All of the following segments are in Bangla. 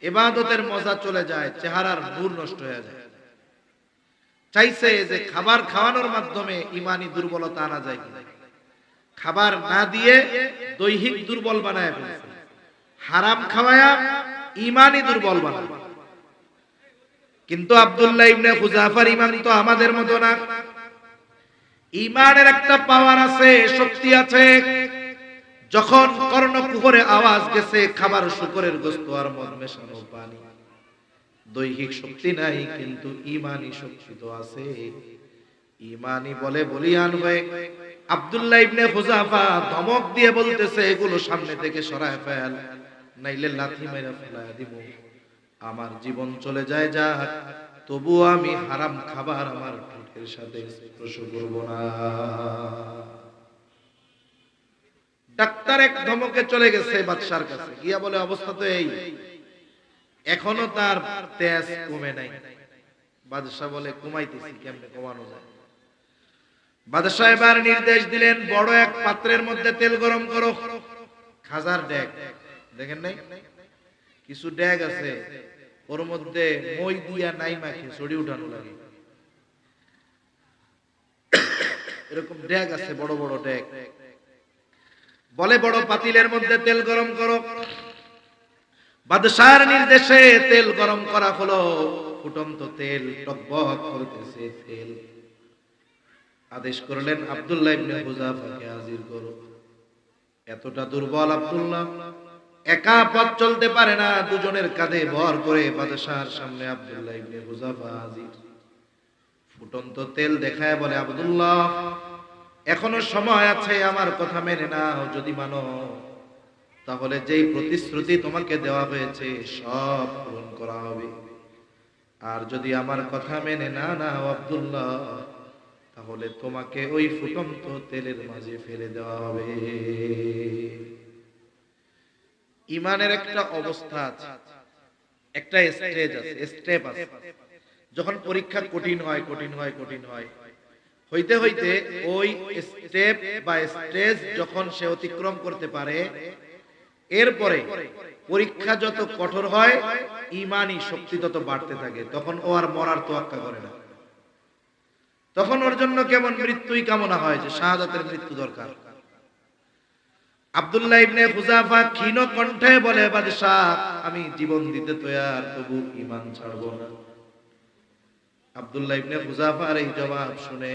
ইবাদতের মজা চলে যায়, চেহারার নূর নষ্ট হয়ে যায়। চাইছে যে খাবার খাওয়ানোর মাধ্যমে ইমানি দুর্বলতা আনা যায় কিনা, খাবার না দিয়ে দৈহিক দুর্বল বানায় ফেলছে, হারাম খাওয়ায়া ইমানি দুর্বল বানায়। কিন্তু আব্দুল্লাহ ইবনে হুযাফার ইমান তো আমাদের মতো না। ইমানের একটা পাওয়ার আছে, শক্তি আছে। যখন কর্ণকুহরে আওয়াজ গেছে খাবার শুকরের গোশত আর মদ মেশানো পানি, দৈহিক শক্তি নাই কিন্তু ইমানি শক্তি তো আছে। ইমানি বলে বলিয়ান হয়ে আব্দুল্লাহ ইবনে হুযাফা ধমক দিয়ে বলতেছে, এগুলো সামনে থেকে সরায় ফেল, নাইলে লাথি মেরে ফেলায় দিব। আমার জীবন চলে যায় যাক, তবুও আমি হারাম খাবার আমার পেটের সাথে স্পর্শ করব না। ডাক্তার এক ধমকে চলে গেছে বাদশার কাছে, গিয়া বলে অবস্থা তো এই, এখনো তার তেজ কমে নাই। বাদশাহ বলে কমাইতেছি, কেমনে কমানো যায়? বাদশাহ এবার নির্দেশ দিলেন, বড় এক পাত্রের মধ্যে তেল গরম করো, খাজার ডেক, দেখেন নাই কিছু ডেক আছে, ওর মধ্যে মই দিয়া নাই মাখে ছড়ি উঠানো লাগে, এরকম ডেক আছে, বড় বড় ডেক। বলে বড় পাতিলের মধ্যে তেল গরম করো। বাদশার নির্দেশে তেল গরম করা হলো, ফুটন্ত তেল টকবক করতেছে তেল। আদেশ করলেন আব্দুল্লাহ ইবনে হুযাফাকে হাজির করো। এতটা দুর্বল আব্দুল্লাহ, একা পথ চলতে পারে না, দুজনের কাঁধে ভর করে বাদশার সামনে আব্দুল্লাহ ইবনে হুযাফা হাজির। ফুটন্ত তেল দেখায় বলে, আব্দুল্লাহ এখনো সময় আছে, আমার কথা মেনে নাও। যদি মানো তাহলে যেই প্রতিশ্রুতি তোমাকে দেওয়া হয়েছে সব পূরণ করা হবে। আর যদি আমার কথা মেনে না নাও আব্দুল্লাহ, তাহলে তোমাকে ওই ফুটন্ত তেলের মাঝে ফেলে দেওয়া হবে। ইমানের একটা অবস্থা আছে, একটা স্টেজ আছে, স্টেপ আছে। যখন পরীক্ষা কঠিন হয় কঠিন হয় কঠিন হয়, হইতে হইতে ওই স্টেপ বা স্টেজ যখন সে অতিক্রম করতে পারে, এরপরে পরীক্ষা যত কঠোর হয় ইমানি শক্তি তত বাড়তে থাকে। তখন ও আর মরার তোয়াক্কা করে না, তখন ওর জন্য কেমন মৃত্যুই কামনা হয়, যে শাহাদাতের মৃত্যু দরকার। আব্দুল্লাহ ইবনে হুযাফা ক্ষীণ কণ্ঠে বলে, বাদশাহ আমি জীবন দিতে তৈয়ার, তবু ঈমান ছাড়ব না। আব্দুল্লাহ ইবনে হুযাফার এই জবাব শুনে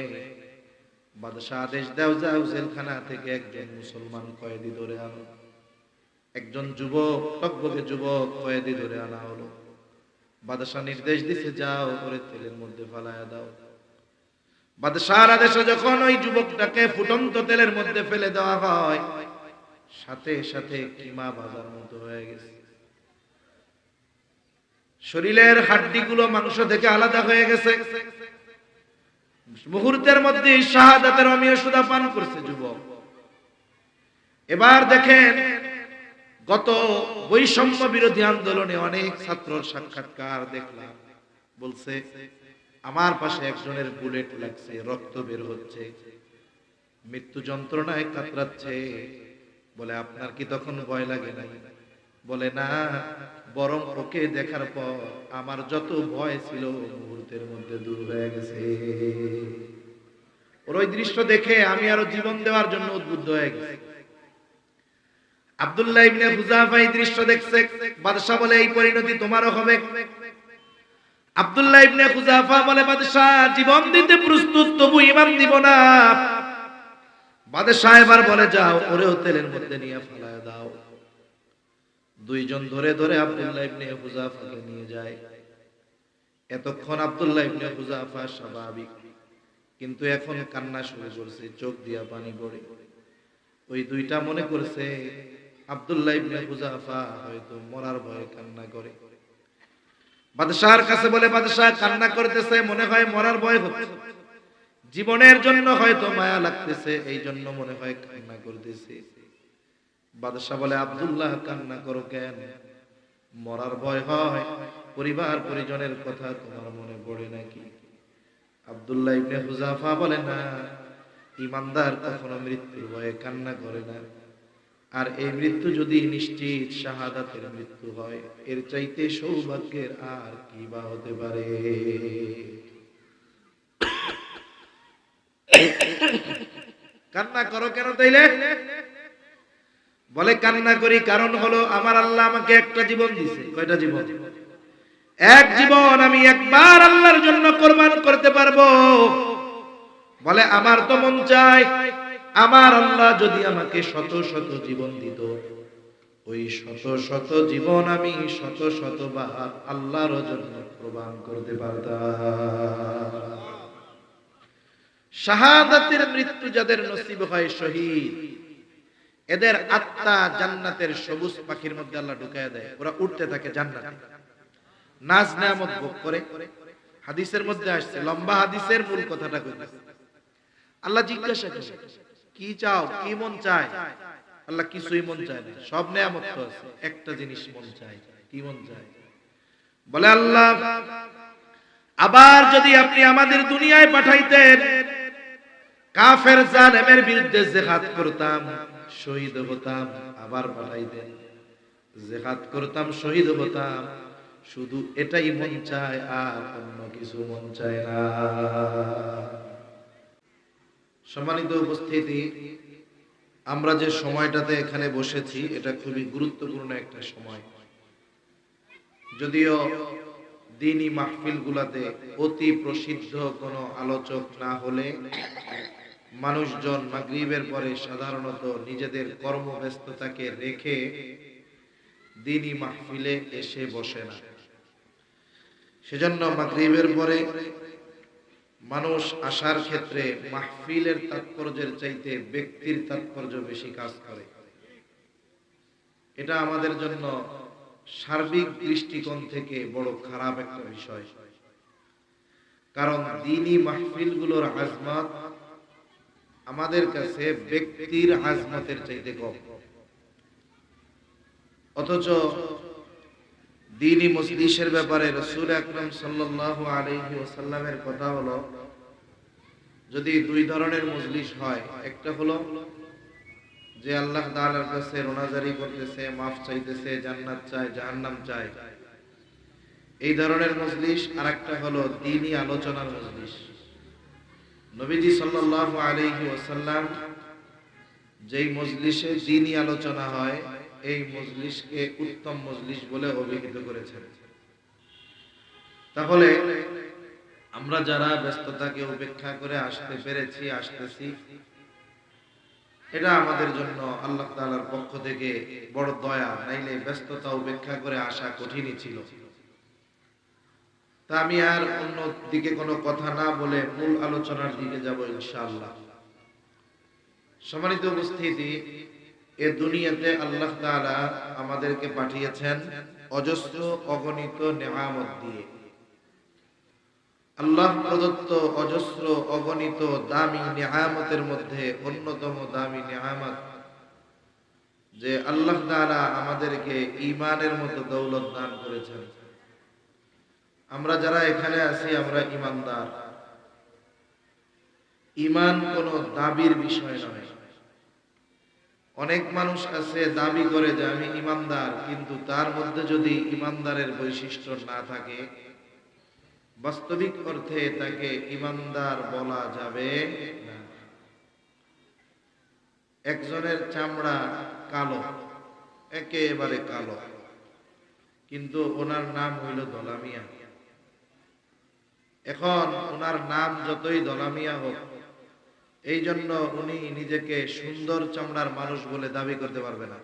বাদশাহ আদেশ দাও, যাও জেলখানা থেকে একজন মুসলমান কয়েদি ধরে আনো। একজন যুবক, টকবকে যুবক কয়েদি ধরে আনা হলো। বাদশাহ নির্দেশ দিছে, যাও করে তেলের মধ্যে ফালায়া দাও। বাদশাহর আদেশে যখন ওই যুবকটাকে ফুটন্ত তেলের মধ্যে ফেলে দেওয়া হয়, সাথে সাথে কিমা বাজার মতো হয়ে গেছে। শরীরের হাড্ডিগুলো মাংস থেকে আলাদা হয়ে গেছে। মুহূর্তের মধ্যে শাহাদাতের অমীয় সুধা পান করছে যুবক। এবার দেখেন, গত বৈষম্য বিরোধী আন্দোলনে অনেক ছাত্রর সাক্ষাৎকার দেখলাম, বলছে আমার পাশে একজনের বুলেট লাগছে, রক্ত বের হচ্ছে, মৃত্যু যন্ত্রণায় কাতরাচ্ছে। বলে আপনার কি তখন ভয় লাগে না? বলে না, বরং ওকে দেখার পর আমার যত ভয় ছিল মুহূর্তের মধ্যে দূর হয়ে গেছে। ওর ওই দৃশ্য দেখে আমি আরো জীবন দেওয়ার জন্য উদ্বুদ্ধ হয়ে গেছি। আব্দুল্লাহ ইবনে হুযাফা এই দৃশ্য দেখছে। বাদশা বলে, এই পরিণতি তোমারও হবে। আব্দুল্লাহ ইবনে হুযাফা বলে, বাদশা জীবন দিতে প্রস্তুত, তবু ঈমান দিব না। বাদশা এবার বলে, যাও ওরেও তেলের মধ্যে নিয়ে ফেলায় দাও। দুইজন ধরে ধরে আব্দুল্লাহ ইবনে হুযাফাকে নিয়ে যায়। এতক্ষণ আব্দুল্লাহ ইবনে হুযাফা স্বাভাবিক, কিন্তু এখন কান্না শুরু করছে, চোখ দিয়া পানি পড়ে। ওই দুইটা মনে করছে আব্দুল্লাহ ইবনে হুযাফা হয়তো মরার ভয়ে কান্না করে। বাদশাহর কাছে বলে, বাদশাহ কান্না করতেছে, মনে হয় মরার ভয় হচ্ছে, জীবনের জন্য হয়তো মায়া লাগতেছে, এই জন্য মনে হয় কান্না করতেছে। বাদশাহ বলে, আব্দুল্লাহ কান্না করো কেন? মরার ভয় হয়? পরিবার পরিজনের কথা তোমার মনে পড়ে নাকি? আব্দুল্লাহ ইবনে হুযাফা বলে, না, ঈমানদার কখনো মৃত্যুর ভয়ে কান্না করে না। আর এই মৃত্যু যদি নিশ্চিত শাহাদাতের মৃত্যু হয়, এর চাইতে সৌভাগ্যের আর কি বা হতে পারে? কান্না করো কেন তাইলে? বলে কান্না করি কারণ হলো আমার আল্লাহ আমাকে একটা জীবন দিয়েছে। কয়টা জীবন? এক জীবন আমি একবার আল্লাহর জন্য কোরবান করতে পারবো। বলে আমার তো মন চায় আমার আল্লাহ যদি আমাকে শত শত জীবন দিত, ওই শত শত জীবন আমি শত শতবার আল্লাহর জন্য কোরবান করতে পারতাম। শাহাদাতের মৃত্যু যাদের নসিব হয়, শহীদ, এদের আত্মা জান্নাতের সবুজ পাখির মধ্যে আল্লাহ ঢুকায় দেয়। ওরা উঠতে থাকে জান্নাতে, নাজ নেয়ামত ভোগ করে। হাদিসের মধ্যে আসছে, লম্বা হাদিসের মূল কথাটা কইতেছে। আল্লাহ জিজ্ঞাসা করে কি চাও, কি মন চায়? আল্লাহ কিছুই মন চায় না, সব নেয়ামত তো আছে, একটা জিনিস মন চায়। কি মন চায়? বলে আল্লাহ আবার যদি আপনি আমাদের দুনিয়ায় পাঠাইতেন, কাফের জালেমের বিরুদ্ধে জিহাদ করতাম, শহীদ হতাম। আবার পাঠাইতেন, জিহাদ করতাম, শহীদ হতাম। শুধু এটাই মন চায়, আর অন্য কিছু মন চায় না। সম্মানিত উপস্থিতি, আমরা যে সময়টাতে এখানে বসেছি এটা খুবই গুরুত্বপূর্ণ একটা সময়। যদিও দ্বীনি মাহফিল গুলাতে অতি প্রসিদ্ধ কোনো আলোচক না হলে মানুষজন মাগরিবের পরে সাধারণত নিজেদের কর্মব্যস্ততাকে রেখে দ্বীনি মাহফিলে এসে বসে না। সেজন্য মাগরিবের পরে মানুষ আসার ক্ষেত্রে মাহফিলের তাৎপর্যের চাইতে ব্যক্তির তাৎপর্য বেশি কাজ করে। এটা আমাদের জন্য সার্বিক দৃষ্টিকোণ থেকে বড় খারাপ একটা বিষয়। কারণ দ্বীনি মাহফিলগুলোর আজমত আমাদের কাছে ব্যক্তির আজমতের চাইতে কম। অথচ দ্বীনি মজলিসের ব্যাপারে রাসূল আকরাম সাল্লাল্লাহু আলাইহি ওয়াসাল্লামের কথা হলো, যদি দুই ধরনের মজলিস হয়, একটা হলো যে আল্লাহ তাআলার কাছে রোনাজারি করতেছে, মাফ চাইতেছে, জান্নাত চায়, জাহান্নাম চায়, এই ধরনের মজলিস। আর একটা হলো দ্বীনি আলোচনার মজলিস। নবীজি সাল্লাল্লাহু আলাইহি ওয়াসাল্লাম যেই মজলিসে দ্বীনি আলোচনা হয়, এই মজলিসকে উত্তম মজলিস বলে অভিহিত করেছেন। তাহলে আমরা যারা ব্যস্ততাকে উপেক্ষা করে আসতে পেরেছি, আসতেছি, এটা আমাদের জন্য আল্লাহ তাআলার পক্ষ থেকে বড় দয়া। নাইলে ব্যস্ততা উপেক্ষা করে আসা কঠিনই ছিল। তা আমি আর অন্য দিকে কোনো কথা না বলে মূল আলোচনার দিকে যাব ইনশাআল্লাহ। সম্মানিত উপস্থিতি, এ দুনিয়াতে আল্লাহ তাআলা আমাদেরকে পাঠিয়েছেন অজস্র অগণিত নেয়ামত দিয়ে। আল্লাহ প্রদত্ত অজস্র অগণিত দামি নেয়ামতের মধ্যে অন্যতম দামি নেয়ামত যে আল্লাহ তাআলা আমাদেরকে ঈমানের মতো দৌলত দান করেছেন। আমরা যারা এখানে আছি আমরা ঈমানদার। ঈমান কোনো দাবির বিষয় নয়। অনেক মানুষ আছে দাবি করে যে আমি ঈমানদার, কিন্তু তার মধ্যে যদি ঈমানদারের বৈশিষ্ট্য না থাকে, বাস্তবিক অর্থে তাকে ঈমানদার বলা যাবে না। একজনের চামড়া কালো, একেবারে কালো, কিন্তু ওনার নাম হইল দলামিয়া। এখন ওনার নাম যতই দলামিয়া হোক, এই জন্য উনি নিজেকে সুন্দর চামড়ার মানুষ বলে দাবি করতে পারবে না।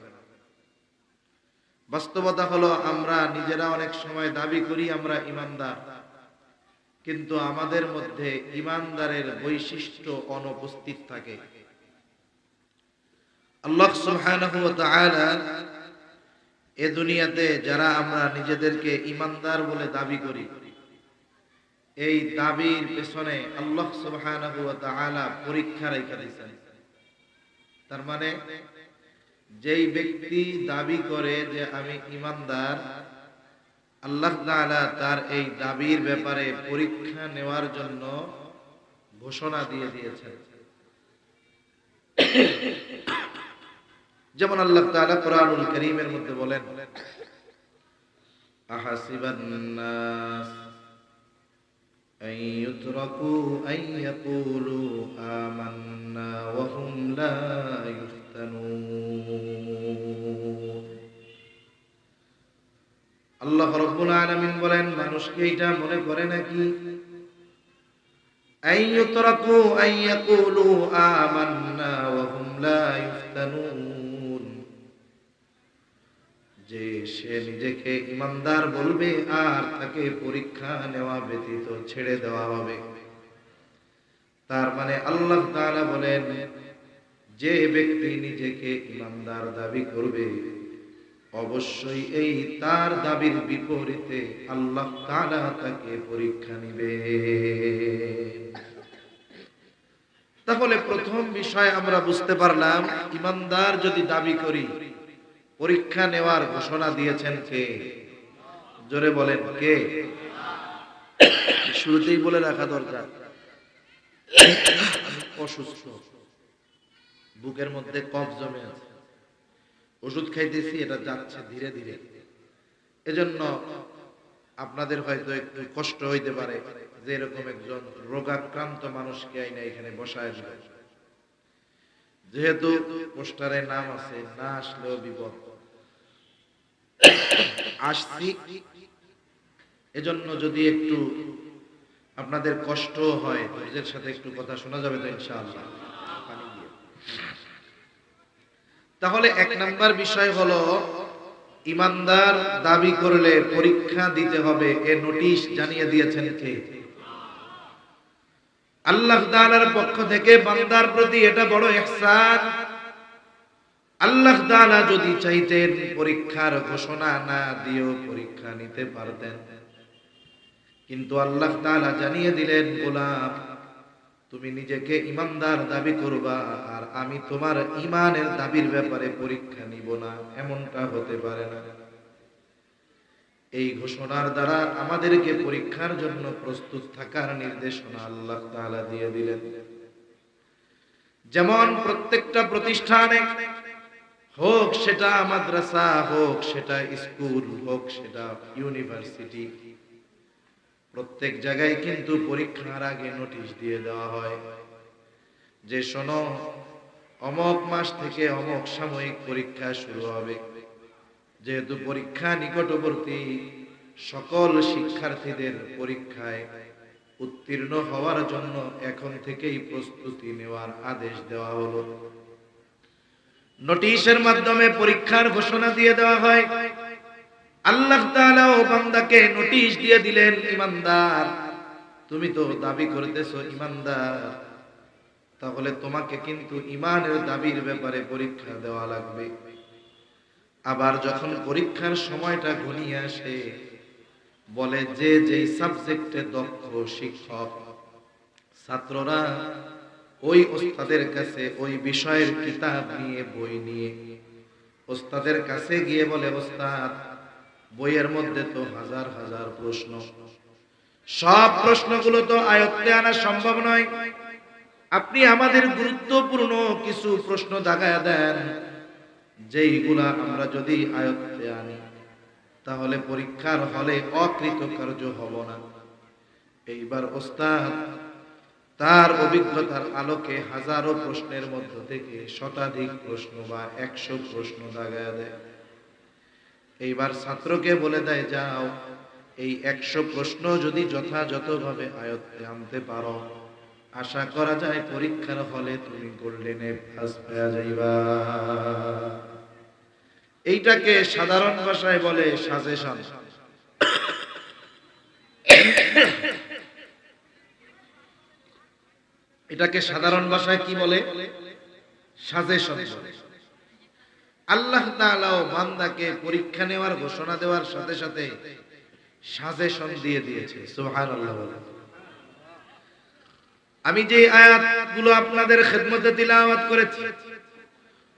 বাস্তবতা হলো আমরা নিজেরা অনেক সময় দাবি করি আমরা ঈমানদার, কিন্তু আমাদের মধ্যে ঈমানদারের বৈশিষ্ট্য অনুপস্থিত থাকে। আল্লাহ সুবহানাহু ওয়া তাআলা এ দুনিয়াতে যারা আমরা নিজেদেরকে ঈমানদার বলে দাবি করি, এই দাবির পেছনে আল্লাহ সুবহানাহু ওয়া তাআলা পরীক্ষা রেখে দিয়েছেন। তার মানে যেই ব্যক্তি দাবি করে যে আমি ঈমানদার, আল্লাহ তাআলা তার এই দাবির ব্যাপারে পরীক্ষা নেওয়ার জন্য ঘোষণা দিয়ে দিয়েছেন। যেমন আল্লাহ তাআলা কোরআনুল কারীমের মধ্যে বলেন, আহাসিবান নাস আন ইউতরাকু আন ইয়াকুলু আমান্না ওয়া হুম লা ইফতানুন। আল্লাহ রাব্বুল আলামিন বলেন, মানুষ কি এটা মনে করে নাকি আন ইউতরাকু আন ইয়াকুলু আমান্না ওয়া হুম লা ইফতানুন, যে সে নিজেকে ইমানদার বলবে আর তাকে পরীক্ষা নেওয়া ব্যতীত ছেড়ে দেওয়া হবে। তার মানে আল্লাহ তাআলা বলেন, যে ব্যক্তি নিজেকে ইমানদার দাবি করবে অবশ্যই এই তার দাবির বিপরীতে আল্লাহ তাআলা তাকে পরীক্ষা নিবে। তাহলে প্রথম বিষয় আমরা বুঝতে পারলাম, ইমানদার যদি দাবি করি, পরীক্ষা নেওয়ার ঘোষণা দিয়েছেন কে? জোরে বলেন কে? শুরুতেই বলে রাখা দরকার, আমি অসুস্থ, বুকের মধ্যে কফ জমে আছে, ওষুধ খাইতেছি, এটা যাচ্ছে ধীরে ধীরে। এজন্য আপনাদের হয়তো একটু কষ্ট হইতে পারে যে এরকম একজন রোগাক্রান্ত মানুষকে আইনা এখানে বসায় দিল। যেহেতু পোস্টারে নাম আছে, না আসলেও বিপদ, আসছি। এজন্য যদি একটু আপনাদের কষ্ট হয়, ধৈর্যের সাথে একটু কথা শোনা যাবে তো ইনশাআল্লাহ। তাহলে এক নাম্বার বিষয় হলো, ইমানদার দাবি করলে পরীক্ষা দিতে হবে, এ নোটিশ জানিয়ে দিয়েছেন কে? আল্লাহ তাআলার পক্ষ থেকে বান্দার প্রতি এটা বড় ইহসান। আল্লাহ তাআলা যদি চাইতেন পরীক্ষার ঘোষণা না দিয়েও পরীক্ষা নিতে পারতেন, কিন্তু আল্লাহ তাআলা জানিয়ে দিলেন, গোলাম তুমি নিজেকে ইমানদার দাবি করবা আর আমি তোমার ঈমানের দাবির ব্যাপারে পরীক্ষা নিব না, এমনটা হতে পারে না। এই ঘোষণার দ্বারা আমাদেরকে পরীক্ষার জন্য প্রস্তুত থাকার নির্দেশনা আল্লাহ তাআলা দিয়ে দিলেন। যেমন প্রত্যেকটা প্রতিষ্ঠানে, হোক সেটা মাদ্রাসা, হোক সেটা স্কুল, হোক সেটা ইউনিভার্সিটি, প্রত্যেক জায়গায় কিন্তু পরীক্ষার আগে নোটিশ দিয়ে দেওয়া হয় যে শোনো, অমুক মাস থেকে অমুক সাময়িক পরীক্ষা শুরু হবে। যেহেতু পরীক্ষা নিকটবর্তী, সকল শিক্ষার্থীদের পরীক্ষায় উত্তীর্ণ হওয়ার জন্য এখন থেকেই প্রস্তুতি নেওয়ার আদেশ দেওয়া হলো। নোটিশের মাধ্যমে পরীক্ষার ঘোষণা দিয়ে দেওয়া হয়। আল্লাহ তাআলা ও বান্দাকে নোটিশ দিয়ে দিলেন, ইমানদার তুমি তো দাবি করতেছো ইমানদার, তাহলে তোমাকে কিন্তু ঈমানের দাবির ব্যাপারে পরীক্ষা দেওয়া লাগবে। আবার যখন পরীক্ষার সময়টা ঘনিয়ে আসে, বলে যে যেই সাবজেক্টে দক্ষ শিক্ষক, ছাত্ররা ওই ওস্তাদের কাছে ওই বিষয়ের কিতাব নিয়ে, বই নিয়ে ওস্তাদের কাছে গিয়ে বলে, ওস্তাদ বইয়ের মধ্যে তো হাজার হাজার প্রশ্ন, সব প্রশ্নগুলো তো আয়ত্তে আনা সম্ভব নয়, আপনি আমাদের গুরুত্বপূর্ণ কিছু প্রশ্ন দাগায়া দেন, যেইগুলা আমরা যদি আয়ত্তে আনি তাহলে পরীক্ষার হলে অকৃতকার্য হব না। এইবার ওস্তাদ তার অভিজ্ঞতার আলোকে হাজারো প্রশ্নের মধ্য থেকে শতাধিক প্রশ্ন বা 100 প্রশ্ন দাগায়া দেয়। এইবার ছাত্রকে বলে দেয়, যাও এই 100 প্রশ্ন যদি যথাযথভাবে আয়ত্তে আনতে পারো, আশা করা যায় পরীক্ষার হলে তুমি গোল্ডেনে ফার্স্ট হয়ে যাইবা। এইটাকে সাধারণ ভাষায় বলে সাজেশন। এটাকে সাধারণ ভাষায় কি বলে? সাজেশন বলে। আল্লাহ তাআলা ও বান্দাকে পরীক্ষা নেওয়ার ঘোষণা দেওয়ার সাথে সাথে সাজেশন দিয়ে দিয়েছে। সুবহানাল্লাহ। আমি যে আয়াতগুলো আপনাদের খেদমতে তিলাওয়াত করেছি,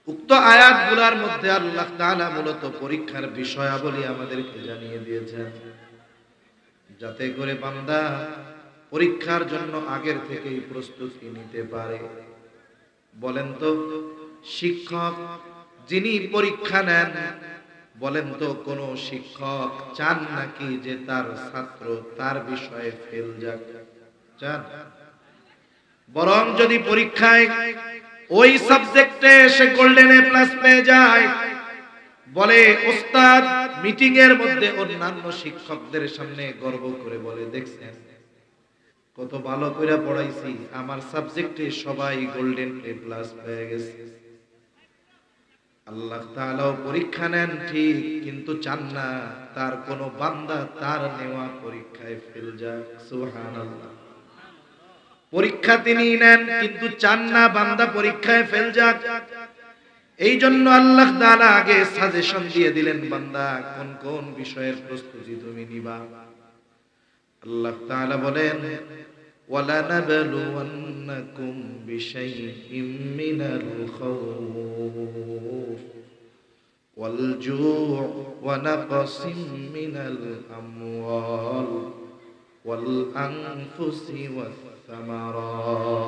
উক্ত আয়াতগুলোর মধ্যে আল্লাহ তাআলা মূলত পরীক্ষার বিষয়াবলী আমাদেরকে জানিয়ে দিয়েছেন, যাতে করে বান্দা পরীক্ষার জন্য আগের থেকেই প্রস্তুতি নিতে পারে। বলেন তো, শিক্ষক যিনি পরীক্ষা নেন, বলেন তো কোন শিক্ষক চান নাকি যে তার ছাত্র তার বিষয়ে ফেল যাক? চান? বরং যদি পরীক্ষায় ওই সাবজেক্টে সে গোল্ডেন এ প্লাস পেয়ে যায়, বলে ওস্তাদ মিটিং এর মধ্যে অন্যান্য শিক্ষকদের সামনে গর্ব করে বলে, দেখছেন কত ভালো করে পড়াইছি, আমার সাবজেক্টে সবাই গোল্ডেন এ প্লাস পেয়ে গেছে। আল্লাহ তাআলাও পরীক্ষা নেন ঠিক, কিন্তু চান না তার কোন বান্দা তার নেওয়া পরীক্ষায় ফেল যাক। সুবহানাল্লাহ। পরীক্ষা তিনি নেন, কিন্তু চান না বান্দা পরীক্ষায় ফেল যাক। এই জন্য আল্লাহ তাআলা আগে সাজেশন দিয়ে দিলেন, বান্দা কোন কোন বিষয়ের প্রস্তুতি তুমি নিবা। আল্লাহ তাআলা বলেন, وَلَنَبْلُوَنَّكُمْ بِشَيْءٍ مِّنَ الْخَوْفِ وَالْجُوعِ وَنَقْصٍ مِّنَ الْأَمْوَالِ وَالْأَنفُسِ وَالثَّمَرَاتِ।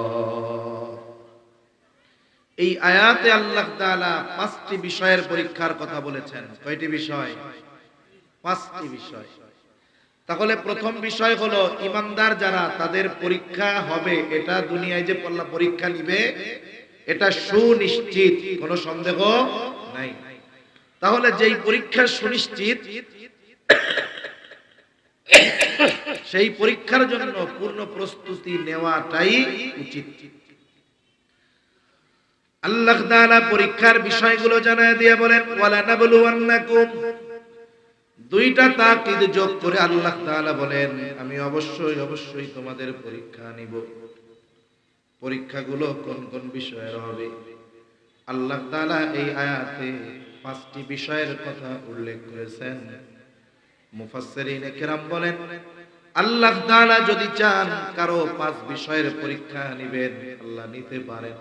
এই আয়াতে আল্লাহ তাআলা 5টি বিষয়ের পরীক্ষার কথা বলেছেন। কয়টি বিষয়? 5টি বিষয়। তাহলে প্রথম বিষয় হলো ঈমানদার যারা, তাদের পরীক্ষা হবে, এটা দুনিয়ায় যে পরীক্ষা নিবে এটা সুনিশ্চিত, কোনো সন্দেহ নাই। তাহলে যেই পরীক্ষা সুনিশ্চিত, সেই পরীক্ষার জন্য পূর্ণ প্রস্তুতি নেওয়াটাই উচিত। আল্লাহ তাআলা পরীক্ষার বিষয়গুলো জানায় দিয়ে বলেন, ওয়ালানাবলুওয়ান্নাকুম। দুইটা তাকিদ যোগ করে আল্লাহ তাআলা বলেন, আমি অবশ্যই অবশ্যই তোমাদের পরীক্ষা নিব। পরীক্ষাগুলো কোন কোন বিষয়ের হবে? আল্লাহ তাআলা এই আয়াতে 5টি বিষয়ের কথা উল্লেখ করেছেন। মুফাসসিরিনে কেরাম বলেন, আল্লাহ তাআলা যদি চান কারো 5 বিষয়ের পরীক্ষা নিবেন, আল্লাহ নিতে পারেন।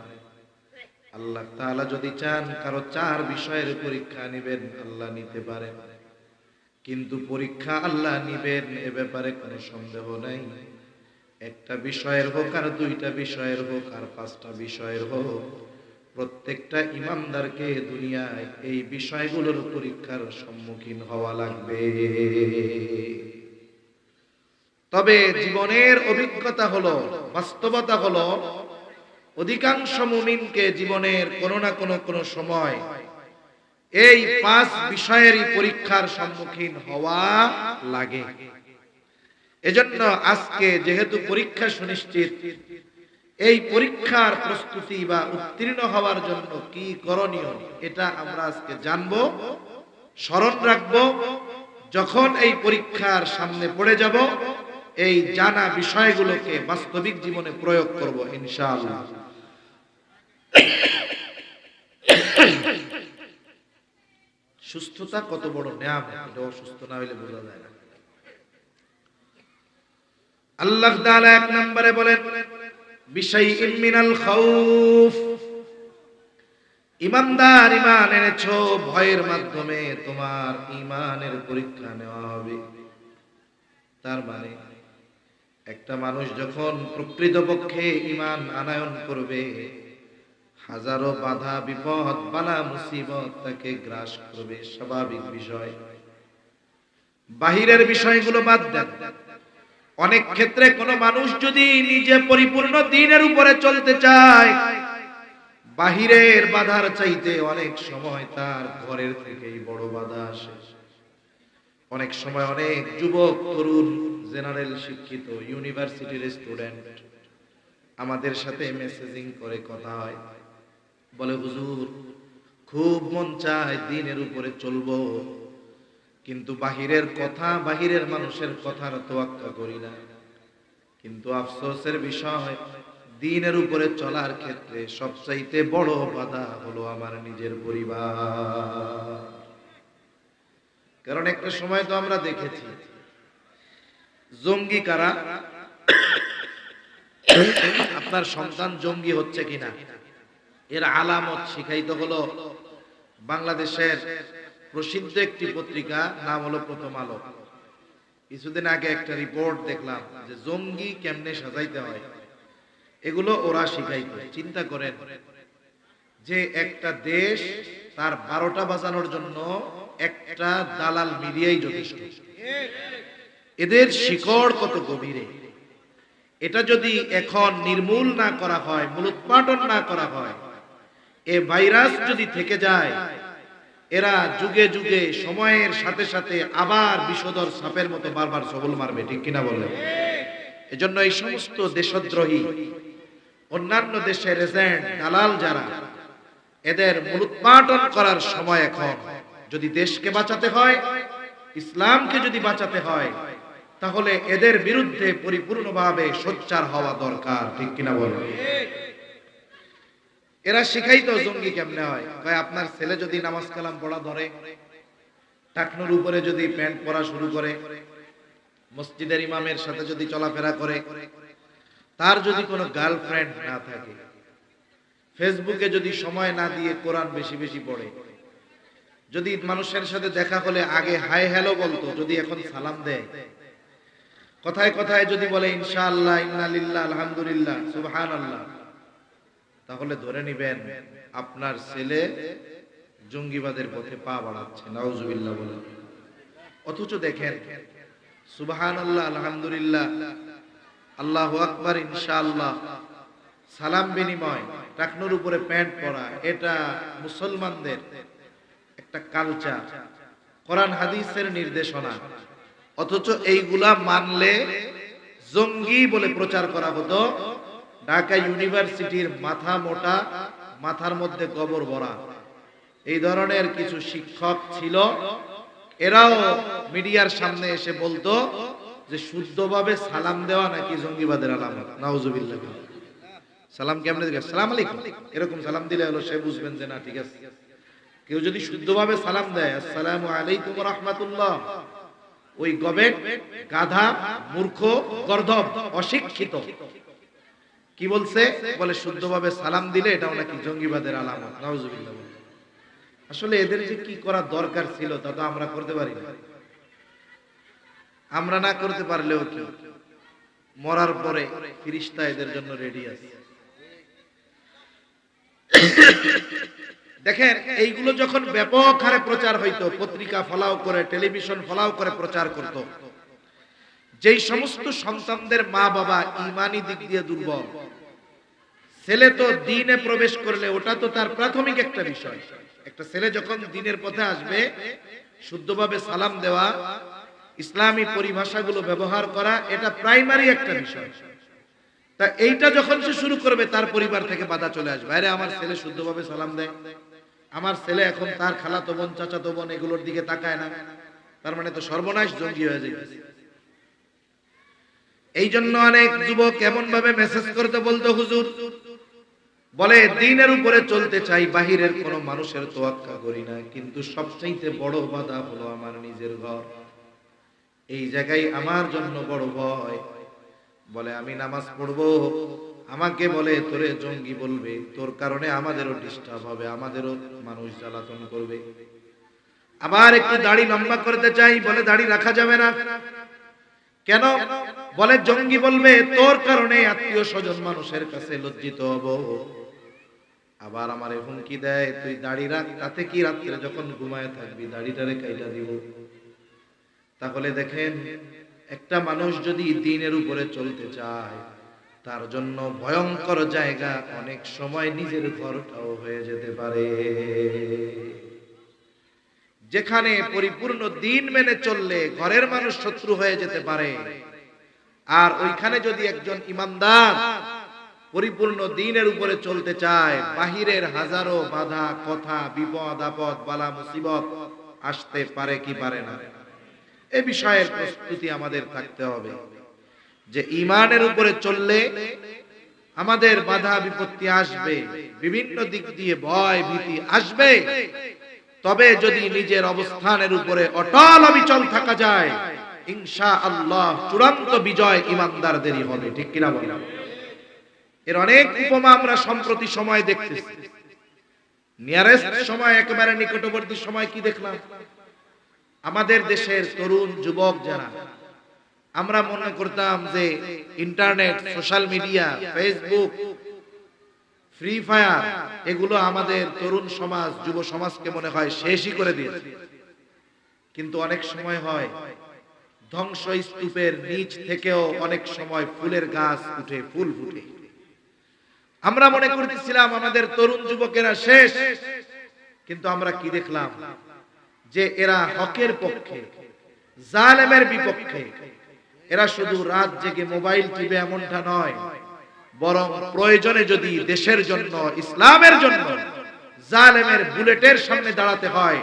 আল্লাহ তাআলা যদি চান কারো 4 বিষয়ের পরীক্ষা নিবেন, আল্লাহ নিতে পারেন। কিন্তু পরীক্ষা আল্লাহ নিবেন এ ব্যাপারে কোনো সন্দেহ নাই। একটা বিষয়ের হোক আর 2টা বিষয়ের হোক আর 5টা বিষয়ের হোক, প্রত্যেকটা ঈমানদারকে দুনিয়ায় এই বিষয়গুলোর পরীক্ষার সম্মুখীন হওয়া লাগবে। তবে জীবনের অভিজ্ঞতা হলো, বাস্তবতা হলো, অধিকাংশ মুমিনকে জীবনের কোনো না কোনো সময় এই 5 বিষয়েরই পরীক্ষার সম্মুখীন হওয়া লাগে। এজন্য আজকে যেহেতু পরীক্ষা সুনিশ্চিত, এই পরীক্ষার প্রস্তুতি বা উত্তীর্ণ হওয়ার জন্য কি করণীয় এটা আমরা আজকে জানবো, স্মরণ রাখবো। যখন এই পরীক্ষার সামনে পড়ে যাব, এই জানা বিষয়গুলোকে বাস্তবিক জীবনে প্রয়োগ করব ইনশাআল্লাহ। সুস্থতা কত বড় নিয়ামত, এটা অসুস্থ না হইলে বোঝা যায় না। আল্লাহ তাআলা 1 নম্বরে বলেন, বিশাইইন মিনাল খাউফ। ঈমানদার ঈমান এনেছো, ভয়ের মাধ্যমে তোমার ঈমানের পরীক্ষা নেওয়া হবে। তার মানে একটা মানুষ যখন প্রকৃতপক্ষে ঈমান আনয়ন করবে, হাজারো বাধা বিপদ বালা মুসিবত তাকে গ্রাস করবে, স্বাভাবিক বিষয়। বাহিরের বিষয়গুলো বাদ দেন। অনেক ক্ষেত্রে কোন মানুষ যদি নিজে পরিপূর্ণ দ্বীনের উপরে চলতে চায়, বাহিরের বাধার চাইতে অনেক সময় তার ঘরের থেকেই বড় বাধা আসে। অনেক সময় অনেক যুবক তরুণ জেনারেল শিক্ষিত ইউনিভার্সিটির স্টুডেন্ট আমাদের সাথে মেসেজিং করে কথা হয়, বলে হুজুর খুব মন চায় দ্বীনের উপরে চলবো, কিন্তু বাহিরের কথা, বাহিরের মানুষের কথার তোয়াক্কা করি না। কিন্তু আফসোসের বিষয়, দ্বীনের উপরে চলার ক্ষেত্রে সবচাইতে বড় বাধা হলো আমার নিজের পরিবার। কারণ একটা সময় তো আমরা দেখেছি জঙ্গি কারা, আপনার সন্তান জঙ্গি হচ্ছে কিনা এর আলামত শিখাইতে হলো বাংলাদেশের প্রসিদ্ধ একটি পত্রিকা, নাম হলো প্রথম আলো। কিছুদিন আগে একটা রিপোর্ট দেখলাম যে জঙ্গি কেমনে সাজাইতে হয়, এগুলো ওরা শিখাইতো। চিন্তা করেন যে একটা দেশ তার 12টা বাজানোর জন্য একটা দালাল মিডিয়াই যথেষ্ট। এদের শিকড় কত গভীরে, এটা যদি এখন নির্মূল না করা হয়, মূলোৎপাটন না করা হয়, এ ভাইরাস যদি থেকে যায়, এরা যুগে যুগে সময়ের সাথে সাথে আবার বিষধর সাপের মতো বারবার সবল মারবে, ঠিক কিনা বলেন? এজন্য এই সমস্ত দেশদ্রোহী অন্যান্য দেশের এজেন্ট দালাল যারা, এদের মূলোৎপাটন করার সময় এখন। যদি দেশকে বাঁচাতে হয়, ইসলামকে যদি বাঁচাতে হয়, তাহলে এদের বিরুদ্ধে পরিপূর্ণভাবে সোচ্চার হওয়া দরকার, ঠিক কিনা বলেন? এরা শিখাইতো জঙ্গি কেমনে হয়। আপনার ছেলে যদি নামাজ কালাম পড়া ধরে, টাকনুর উপরে যদি প্যান্ট পরা শুরু করে, মসজিদের ইমামের সাথে যদি চলাফেরা করে, তার যদি কোনো গার্লফ্রেন্ড না থাকে, ফেসবুকে যদি সময় না দিয়ে কোরআন বেশি বেশি পড়ে, যদি মানুষের সাথে দেখা হলে আগে হাই হ্যালো বলতো, যদি এখন সালাম দেয়, কথায় কথায় যদি বলে ইনশাআল্লাহ, ইন্না লিল্লাহ, আলহামদুলিল্লাহ, সুবহানাল্লাহ, তাহলে ধরে নিবেন আপনার ছেলে জঙ্গিবাদের পথে পা বাড়াচ্ছে, নাউজুবিল্লাহ বলে। অথচ দেখেন সুবহানাল্লাহ, আলহামদুলিল্লাহ, আল্লাহু আকবার, ইনশাআল্লাহ, সালাম বিনিময়, টাকনুর উপরে প্যান্ট পরা, এটা মুসলমানদের একটা কালচার, কোরআন হাদিসের নির্দেশনা। অথচ এইগুলা মানলে জঙ্গি বলে প্রচার করা হতো। ঢাকা ইউনিভার্সিটির মাথা মোটা, মাথার মধ্যে গোবর ভরা, এই ধরনের কিছু শিক্ষক ছিল। এরাও মিডিয়ার সামনে এসে বলতো যে শুদ্ধভাবে সালাম দেওয়া নাকি জঙ্গিবাদের আলামত। নাউজুবিল্লাহ। সালাম কেমনে দিবেন? আসসালামু আলাইকুম, এরকম সালাম দিলে হলো সে বুঝবেন যে না ঠিক আছে। কেউ যদি শুদ্ধভাবে সালাম দেয় আসসালামু আলাইকুম ওয়া রাহমাতুল্লাহ, ওই গবেট, গাধা, মূর্খ, গর্দভ, অশিক্ষিত কি বলছে? বলে শুদ্ধভাবে সালাম দিলে এটাও নাকি জঙ্গিবাদের আলামত। নাউজুবিল্লাহ। আসলে এদের যে কি করা দরকার ছিল তা তো আমরা করতে পারি না। আমরা না করতে পারলেও কি, মরার পরে ফেরেশতা এদের জন্য রেডি আছে। দেখেন এইগুলো যখন ব্যাপক হারে প্রচার হইতো, পত্রিকা ফলাও করে, টেলিভিশন ফলাও করে প্রচার করত, যেই সমস্ত সন্তানদের মা বাবা ঈমানি দিক দিয়ে দুর্বল, ছেলে তো দ্বীনে প্রবেশ করলে ওটা তো তার প্রাথমিক একটা বিষয়। একটা ছেলে যখন দ্বীনের পথে আসবে, শুদ্ধভাবে সালাম দেওয়া, ইসলামী পরিভাষাগুলো ব্যবহার করা, এটা প্রাইমারি একটা বিষয়। তা এইটা যখন সে শুরু করবে, তার পরিবার থেকে বাধা চলে আসবে। আরে আমার ছেলে শুদ্ধভাবে সালাম দেয়, আমার ছেলে এখন তার খালাতো বোন, চাচাতো বোন এগুলোর দিকে তাকায় না, তার মানে তো সর্বনাশ, জঙ্গি হয়ে যাবে। এই জন্য অনেক যুবক এমন ভাবে মেসেজ করতে বলতো, হুজুর বলে দ্বীনের উপরে চলতে চাই, বাহিরের কোন মানুষের তোয়াক্কা করি না, কিন্তু সবচাইতে বড় বাধা হলো আমার নিজের ঘর। এই জায়গায় আমার জন্য বড় ভয়। বলে আমি নামাজ পড়বো, আমাকে বলে তোরে জঙ্গি বলবে, তোর কারণে আমাদেরও ডিস্টার্ব হবে, আমাদেরও মানুষ জ্বালাতন করবে। আবার একটু দাড়ি লম্বা করতে চাই, বলে দাড়ি রাখা যাবে না। কেন? বলে জঙ্গি বলবে, তোর কারণে আত্মীয় স্বজন মানুষের কাছে লজ্জিত হব। আবার আমারে হুমকি দেয়, তুই দাড়ি রাখ, তাতে কি রাত্রে যখন ঘুমায় থাকবি দাড়িটারে কাইটা দিব। তাহলে দেখেন, একটা মানুষ যদি দ্বীনের উপরে চলতে চায়, তার জন্য ভয়ঙ্কর জায়গা অনেক সময় নিজের ঘরটাও হয়ে যেতে পারে। যেখানে পরিপূর্ণ দ্বীন মেনে চললে ঘরের মানুষ শত্রু হয়ে যেতে পারে, আর ওইখানে যদি একজন ইমানদার পরিপূর্ণ দ্বীনের উপরে চলতে চায়, বাহিরের হাজারো বাধা, কথা, বিপদ আপদ, বালা মুসিবত আসতে পারে কি পারে না, এ বিষয়ের প্রস্তুতি আমাদের থাকতে হবে যে ঈমানের উপরে চললে আমাদের বাধা বিপত্তি আসবে, বিভিন্ন দিক দিয়ে ভয় ভীতি আসবে। তবে যদি নিজের অবস্থানের উপরে অটল অবিচল থাকা যায়, ইনশাআল্লাহ চূড়ান্ত বিজয় ঈমানদারদেরই হবে, ঠিক কিনা বলেন? এর অনেক উপমা আমরা সম্প্রতি সময় দেখতেছি। নিয়ারেস্ট সময়, একেবারে নিকটবর্তী সময় কি দেখলাম? আমাদের দেশের তরুণ যুবক যারা, আমরা মনে করতাম যে internet, social media, Facebook, free fire, এগুলো আমাদের তরুণ সমাজ, যুব সমাজকে মনে হয় শেষই করে দিয়েছে। কিন্তু অনেক সময় হয় ধ্বংস স্তূপের নিচ থেকেও অনেক সময় ফুলের গাছ উঠে, ফুল ফুটে। আমরা মনে করতেছিলাম আমাদের তরুণ যুবকেরা শেষ, কিন্তু আমরা কি দেখলাম যে এরা হকের পক্ষে, জালেমের বিপক্ষে। এরা শুধু রাত জেগে মোবাইল টিপে এমনটা নয়, বরং প্রয়োজনে যদি দেশের জন্য, ইসলামের জন্য জালেমের বুলেটের সামনে দাঁড়াতে হয়,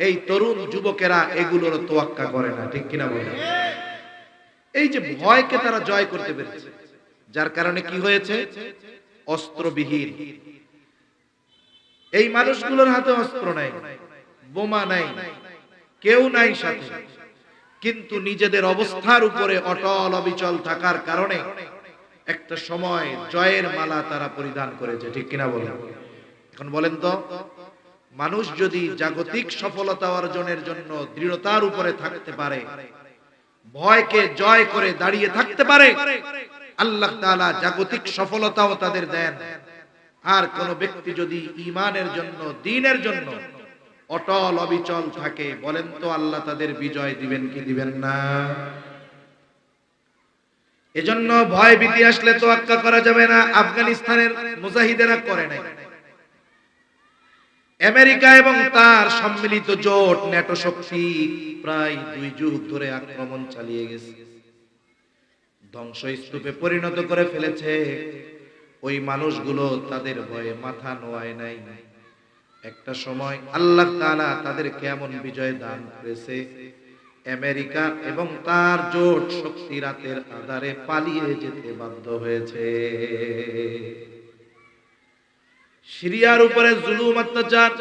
এই তরুণ যুবকেরা এগুলোর তোয়াক্কা করে না। ঠিক কিনা বলেন? এই যে ভয়কে তারা জয় করতে পেরেছে, যার কারণে কি হয়েছে? অস্ত্রবিহীন এই মানুষগুলোর হাতে অস্ত্র নাই, বোমা নাই, কেউ নাই সাথে, কিন্তু নিজেদের অবস্থার উপরে অটল অবিচল থাকার কারণে একটা সময় জয়ের মালা তারা পরিধান করেছে। ঠিক কিনা বলেন? এখন বলেন তো, মানুষ যদি জাগতিক সফলতা অর্জনের জন্য দৃঢ়তার উপরে থাকতে পারে, ভয়কে জয় করে দাঁড়িয়ে থাকতে পারে, আল্লাহ তাআলা জাগতিক সফলতাও তাদের দেন। আর কোন ব্যক্তি যদি ঈমানের জন্য, দ্বীনের জন্য অটল অবিচল থাকে, বলেন তো আল্লাহ তাদের বিজয় দিবেন কি দিবেন না? এজন্য ভয় ভীতি আসলে তোয়াক্কা করা যাবে না। আফগানিস্তানের মুজাহিদেরা করে নাই। আমেরিকা এবং তার সম্মিলিত জোট ন্যাটো শক্তি প্রায় 2 যুগ ধরে আক্রমণ চালিয়ে গেছে, ধ্বংসস্তূপে পরিণত করে ফেলেছে। ওই মানুষগুলো তাদের ভয়ে মাথা নোয়ায় নাই। একটা সময় আল্লাহ তাআলা তাদেরকে এমন বিজয় দান করেছে, আমেরিকা এবং তার জোট শক্তি রাতের আঁধারে পালিয়ে যেতে বাধ্য হয়েছে। সিরিয়ার উপরে জুলুম অত্যাচার,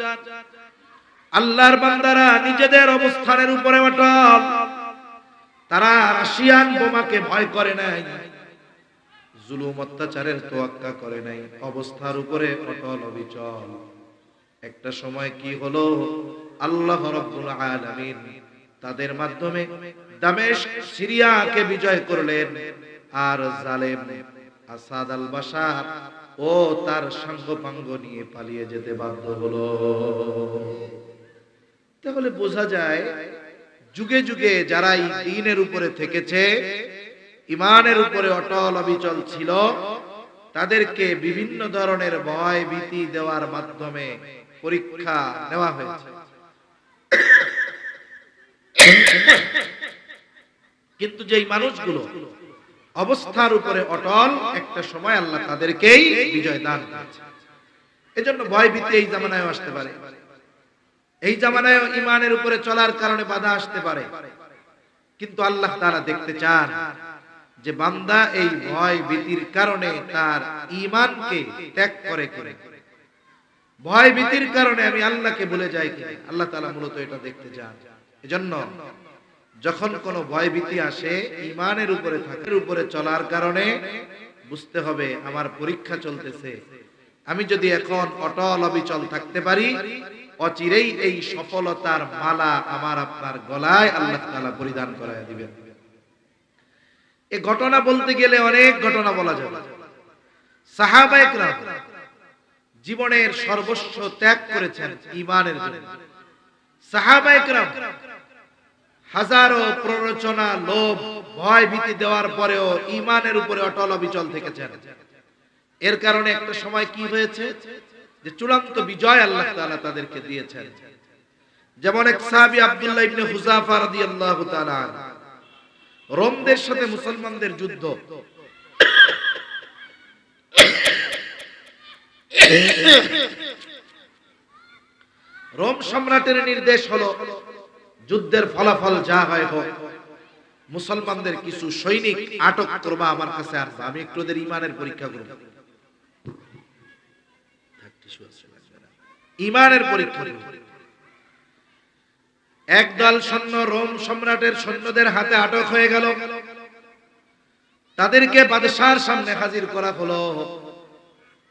আল্লাহর বান্দারা নিজেদের অবস্থানের উপরে অটল। তারা রাশিয়ান বোমাকে ভয় করে নাই, জুলুম অত্যাচারের তোয়াক্কা করে নাই, অবস্থার উপরে অটল অবিচল। একটা সময় কি হলো? আল্লাহ রাব্বুল আলামিন তাদের মাধ্যমে দামেস্ক, সিরিয়াকে বিজয় করলেন, আর জালেম আসাদ আল বাশার ও তার সাঙ্গপাঙ্গ নিয়ে পালিয়ে যেতে বাধ্য হলো। তাহলে বোঝা যায় যুগে যুগে যারা এই দ্বীনের উপরে থেকেছে, ঈমানের উপরে অটল অবিচল ছিল, তাদেরকে বিভিন্ন ধরনের ভয় ভীতি দেওয়ার মাধ্যমে পরীক্ষা নেওয়া হয়েছে। কিন্তু যেই মানুষগুলো অবস্থার উপরে অটল, একটা সময় আল্লাহ তাদেরকেই বিজয় দান করেছে। এজন্য ভয় ভীতি এই জামানায় আসতে পারে, এই জামানায় ঈমানের উপরে চলার কারণে বাধা আসতে পারে, কিন্তু আল্লাহ তাআলা দেখতে চান যে বান্দা এই ভয় ভীতির কারণে তার ঈমানকে ত্যাগ করে কিনা, ভয় ভীতির কারণে আমি আল্লাহকে ভুলে যাই কিনা। আল্লাহ তাআলা মূলত এটা দেখতে চান। এজন্য যখন কোনো ভয় ভীতি আসে, ঈমানের উপরে থাকার উপরে চলার কারণে বুঝতে হবে আমার পরীক্ষা চলতেছে। আমি যদি এখন অটল অবিচল থাকতে পারি, অচিরেই এই সফলতার মালা আমার আপনার গলায় আল্লাহ তাআলা পরিধান করায় দিবেন। এই ঘটনা বলতে গেলে অনেক ঘটনা বলা যাবে। সাহাবায়ে কেরাম জীবনের সর্বস্ব ত্যাগ করেছেন ঈমানের জন্য। সাহাবায়ে কেরাম হাজারো প্ররোচনা, লোভ, ভয় ভীতি দেওয়ার পরেও ঈমানের উপরে অটল অবিচল থেকেছেন। এর কারণে একটা সময় কি হয়েছে যে চূড়ান্ত বিজয় আল্লাহ তাআলা তাদেরকে দিয়েছেন। যেমন এক সাহাবী আব্দুল্লাহ ইবনে হুযাফা রাদিয়াল্লাহু তাআলা, রোমদের সাথে মুসলমানদের যুদ্ধ, রোম সম্রাটের নির্দেশ হলো যুদ্ধের ফলাফল যা হয় হোক, মুসলমানদের কিছু সৈনিক আটক করবা, আমার কাছে আসবা, আমি একটু ওদের ঈমানের পরীক্ষা করব। ঈমানের পরীক্ষা করব। একদল সৈন্য রোম সম্রাটের সৈন্যদের হাতে আটক হয়ে গেল। তাদেরকে বাদশার সামনে হাজির করা হলো।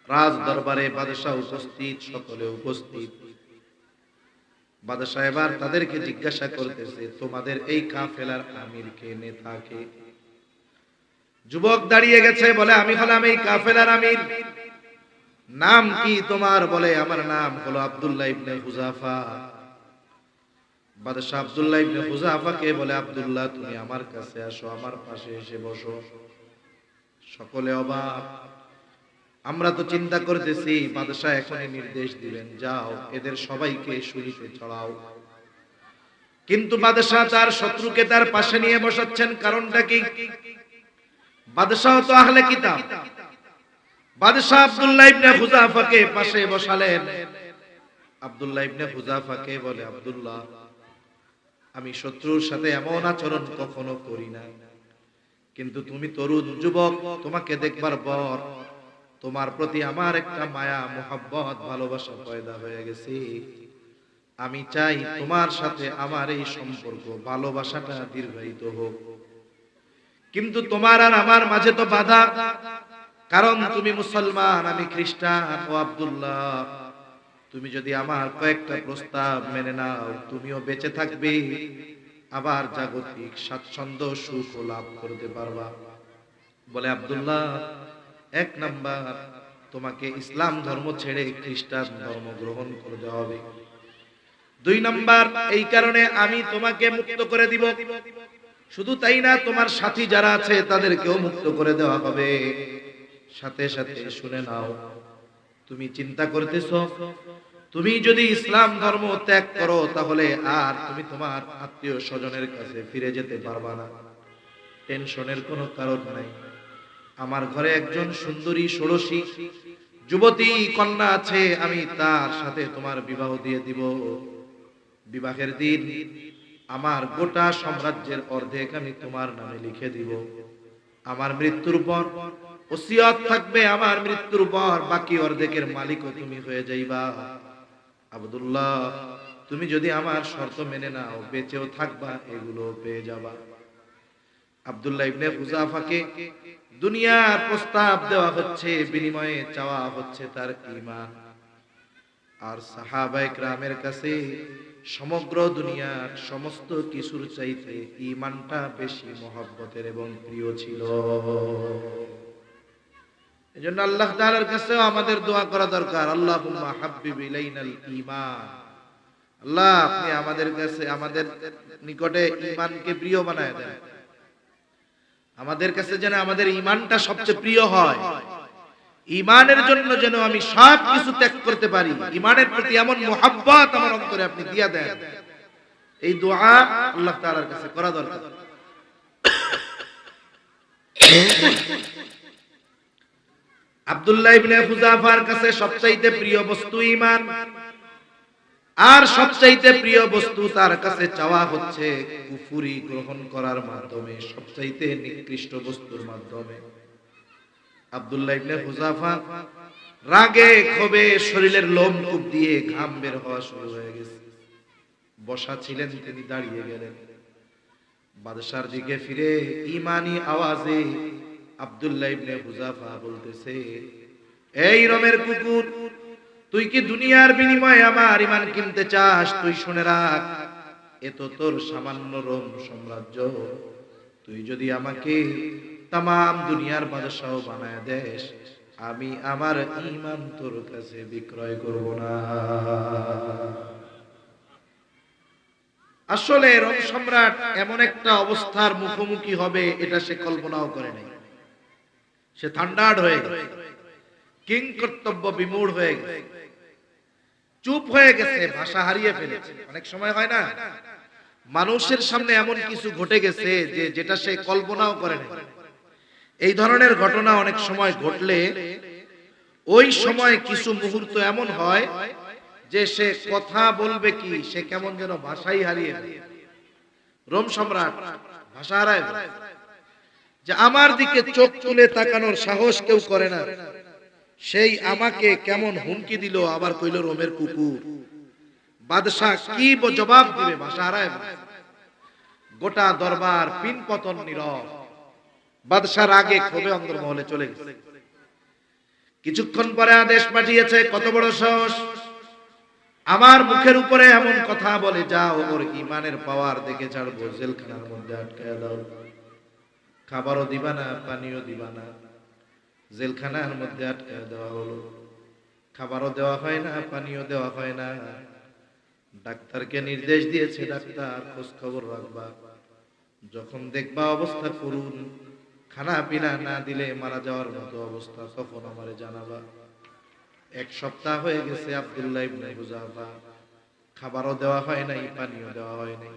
রাজ দরবারে বাদশা উপস্থিত, সকলে উপস্থিত। বাদশা এবার তাদেরকে জিজ্ঞাসা করতেছে, তোমাদের এই কাফেলার আমির কে, নেতা কে? যুবক দাঁড়িয়ে গেছে, বলে আমি হলাম এই কাফেলার আমির। নাম কি তোমার? বলে আমার নাম হলো আব্দুল্লাহ ইবনে হুযাফা। বাদশা আব্দুল্লাহ ইবনে হুযাফাকে বলে, আব্দুল্লাহ তুমি আমার কাছে আসো, আমার পাশে এসে বসো। সকলে অবাক। আমরা তো চিন্তা করতেছি বাদশা এখনই নির্দেশ দিবেন, যাও এদের সবাইকে শুলিতে চড়াও। কিন্তু বাদশা তার শত্রুকে তার পাশে নিয়ে বসাচ্ছেন, কারণটা কি? বাদশাহ তো আহলে কিতাব। বাদশাহ আব্দুল্লাহ ইবনে হুযাফাকে পাশে বসালেন। আব্দুল্লাহ ইবনে হুযাফাকে বলে, আব্দুল্লাহ আমি শত্রুর সাথে এমন আচরণ কখনো করি না, কিন্তু তুমি তরুণ যুবক, তোমাকে দেখবার পর তোমার প্রতি আমার একটা মায়া, মোহাব্বত, ভালোবাসা পয়দা হয়ে গেছে। আমি চাই তোমার সাথে আমার এই সম্পর্ক, ভালোবাসাটা দীর্ঘায়িত হোক। কিন্তু তোমার আর আমার মাঝে তো বাধা, কারণ তুমি মুসলমান, আমি খ্রিস্টান। ও আব্দুল্লাহ, তুমি যদি আমার কয়েকটা প্রস্তাব মেনে নাও, তুমিও বেঁচে থাকবে, আবার জাগতিক স্বাচ্ছন্দ্য সুখ লাভ করতে পারবা। বলে, আব্দুল্লাহ, এক নাম্বার, তোমাকে ইসলাম ধর্ম ছেড়ে খ্রিস্টান ধর্ম গ্রহণ করতে হবে। দুই নাম্বার, এই কারণে আমি তোমাকে মুক্ত করে দিব। শুধু তাই না, তোমার সাথী যারা আছে তাদেরকেও মুক্ত করে দেওয়া হবে। সাথে সাথে শুনে নাও, তুমি চিন্তা করতেছো তুমি যদি ইসলাম ধর্ম ত্যাগ করো, তাহলে আর তুমি তোমার আত্মীয় স্বজনের কাছে ফিরে যেতে পারবা না। টেনশনের কোনো কারণ নাই। আমার ঘরে একজন সুন্দরী ষোড়শী যুবতী কন্যা আছে, আমি তার সাথে তোমার বিবাহ দিয়ে দিব। বিবাহের দিন আমার গোটা সাম্রাজ্যের অর্ধেক আমি তোমার নামে লিখে দিব। আমার মৃত্যুর পর ওসিয়ত থাকবে, আমার মৃত্যুর পর বাকি অর্ধেকের মালিকও তুমি হয়ে যাইবা। আব্দুল্লাহ, তুমি যদি আমার শর্ত মেনে নাও, বেঁচেও থাকবা, এগুলো পেয়ে যাবা। আব্দুল্লাহ ইবনে হুযাফাকে দুনিয়ার প্রস্তাব দেওয়া হচ্ছে, বিনিময়ে চাওয়া হচ্ছে তার ঈমান। আর সাহাবায়ে কেরামের কাছে সমগ্র দুনিয়ার সমস্ত কিছুর চাইতে ঈমানটা বেশি মহব্বতের এবং প্রিয় ছিল। এজন্য আল্লাহ তাআলার কাছে আমাদের দোয়া করা দরকার, আল্লাহুম্মা হাব্বিব ইলাইনাল ঈমান। আল্লাহ, আপনি আমাদের কাছে, আমাদের নিকটে ঈমানকে প্রিয় বানায় দেন। আমাদের কাছে যেন আমাদের ঈমানটা সবচেয়ে প্রিয় হয়। ঈমানের জন্য যেন আমি সব কিছু ত্যাগ করতে পারি। ঈমানের প্রতি এমন মুহাব্বত আমার অন্তরে আপনি দিয়া দেন। এই দোয়া আল্লাহ তাআলার কাছে করা দরকার। আব্দুল্লাহ ইবনে হুযাফার কাছে সবচাইতে প্রিয় বস্তু ঈমান, আর সবচাইতে প্রিয় বস্তু তার কাছে চাওয়া হচ্ছে কুফরি গ্রহণ করার মাধ্যমে, সবচাইতে নিকৃষ্ট বস্তুর মাধ্যমে। আব্দুল্লাহ ইবনে হুযাফা রাগে ক্ষোভে শরীরের লোম কূপ দিয়ে ঘাম বের হওয়া শুরু হয়ে গেছে। বসা ছিলেন, তিনি দাঁড়িয়ে গেলেন। বাদশার দিকে ফিরে ঈমানি আওয়াজে আব্দুল্লাহ ইবনে হুযাফা বলতেছে, এই রোমের কুকুর, তুই কি দুনিয়ার বিনিময়ে আমার ঈমান কিনতে চাস? তুই শুনে রাখ, এ তো তোর সামান্য রোম সাম্রাজ্য। তুই যদি আমাকে তামাম দুনিয়ার বাদশাহ বানায় দেস, আমি আমার ঈমান তোর কাছে বিক্রয় করব না। আসলে রোম সম্রাট এমন একটা অবস্থার মুখোমুখি হবে, এটা সে কল্পনাও করে নাই। সে থান্ডার্ড হয়ে গেছে, কিং কর্তব্য বিমূঢ় হয়ে গেছে, চুপ হয়ে গেছে, ভাষা হারিয়ে ফেলেছে। অনেক সময় হয় না, মানুষের সামনে এমন কিছু ঘটে গেছে যে যেটা সে কল্পনাও করে নাই। এই ধরনের ঘটনা অনেক সময় ঘটলে ওই সময় কিছু মুহূর্ত এমন হয় যে সে কথা বলবে কি, সে কেমন যেন ভাষাই হারিয়ে ফেলে। রোম সম্রাট ভাষা হারায় ফেলে, যে আমার দিকে চোখ তুলে তাকানোর সাহস কেউ করে না, সেই আমাকে কেমন হুমকি দিল, আবার কইল রোমের কুকুর। বাদশাহ কি জবাব দিবে, ভাষা হারায় ফেলে। গোটা দরবার পিন পতন নীরব। বাদশার আগে ক্ষোভে অন্তর্মহলে চলে গেছে। কিছুক্ষণ পরে আদেশ পাঠিয়েছে, কত বড় সাহস, আমার মুখের উপরে এমন কথা বলে, যাও ওর ঈমানের পাওয়ার দেখে ছাড়বো, জেলখানার মধ্যে আটকায় দাও। খাবারও দিবা না, পানিও দিবা না, জেলখানার মধ্যে আটকায় দেওয়া হলো। খাবারও দেওয়া হয় না, পানিও দেওয়া হয় না। ডাক্তারকে নির্দেশ দিয়েছে, ডাক্তার খোঁজ খবর রাখবা, যখন দেখবা অবস্থা করুন, খানা পিনা না দিলে মারা যাওয়ার মতো অবস্থা, তখন আমারে জানাবা। 1 সপ্তাহ হয়ে গেছে আব্দুল্লাহ ইবনে হুযাফা, খাবারও দেওয়া হয় নাই, পানিও দেওয়া হয় নাই।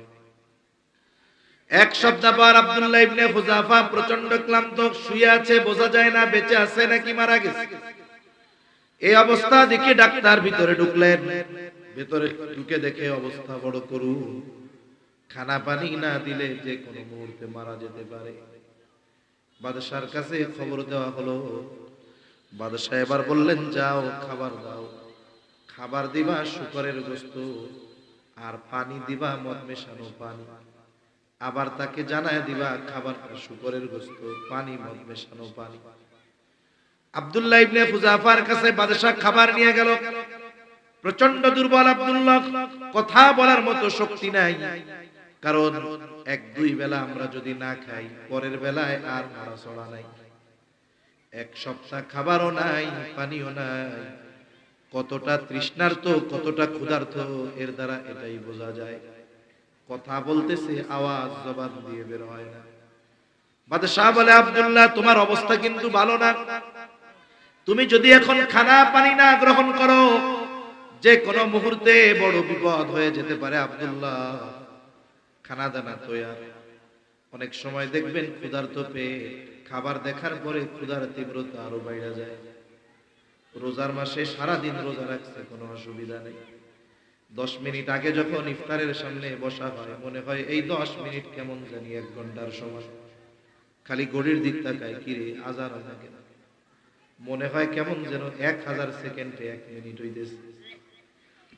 1 সপ্তাহ পর আব্দুল্লাহ ইবনে হুযাফা প্রচন্ড ক্লান্ত, শুয়ে আছে, বোঝা যায় না বেঁচে আছে নাকি মারা গেছে। এই অবস্থা দেখে ডাক্তার ভিতরে ঢুকলেন। ভিতরে ঢুকে দেখে অবস্থা বড় করুণ, খানা পানি না দিলে যে কোনো মুহূর্তে মারা যেতে পারে। বাদশার কাছে খবর দেওয়া হলো। বাদশাহ এবার বললেন, যাও খাবার দাও। খাবার দিবা শুকরের গোশত, আর পানি দিবা মদ মেশানো পানি। আবার তাকে জানায় দিবা খাবারটা শুকরের গোশত, পানি মদ মেশানো পানি। আব্দুল্লাহ ইবনে হুযাফার কাছে বাদশা খাবার নিয়ে গেল। প্রচন্ড দুর্বল আব্দুল্লাহ, কথা বলার মতো শক্তি নাই। কারণ 1-2 বেলা আমরা যদি না খাই, পরের বেলায় আর নড়াচড়া নাই। 1 সপ্তাহ খাবারও নাই, পানিও নাই। কতটা তৃষ্ণার্ত, কতটা ক্ষুধার্ত এর দ্বারা এটাই বোঝা যায়। কথা বলতেছে, আওয়াজ জবান দিয়ে বের হয় না। বাদশাহ বলে, আব্দুল্লাহ তোমার অবস্থা কিন্তু ভালো না। তুমি যদি এখন খানা পানি না গ্রহণ করো, যে কোনো মুহূর্তে বড় বিপদ হয়ে যেতে পারে। আব্দুল্লাহ খানা দানা তৈয়ার। অনেক সময় দেখবেন ক্ষুধার্ত পেয়ে খাবার দেখার পরে ক্ষুধার তীব্রতা আরো বাইরে যায়। রোজার মাসে সারাদিন রোজা রাখছে, কোনো অসুবিধা নেই। 10 মিনিট আগে যখন ইফতারের সামনে বসা হয়, মনে হয় এই 10 মিনিট কেমন জানি 1 ঘন্টার সময়। খালি ঘড়ির দিক তাকায়, কিরে আজান হয় না কেন? মনে হয় কেমন যেন 1000 সেকেন্ডে 1 মিনিট হইতেছে।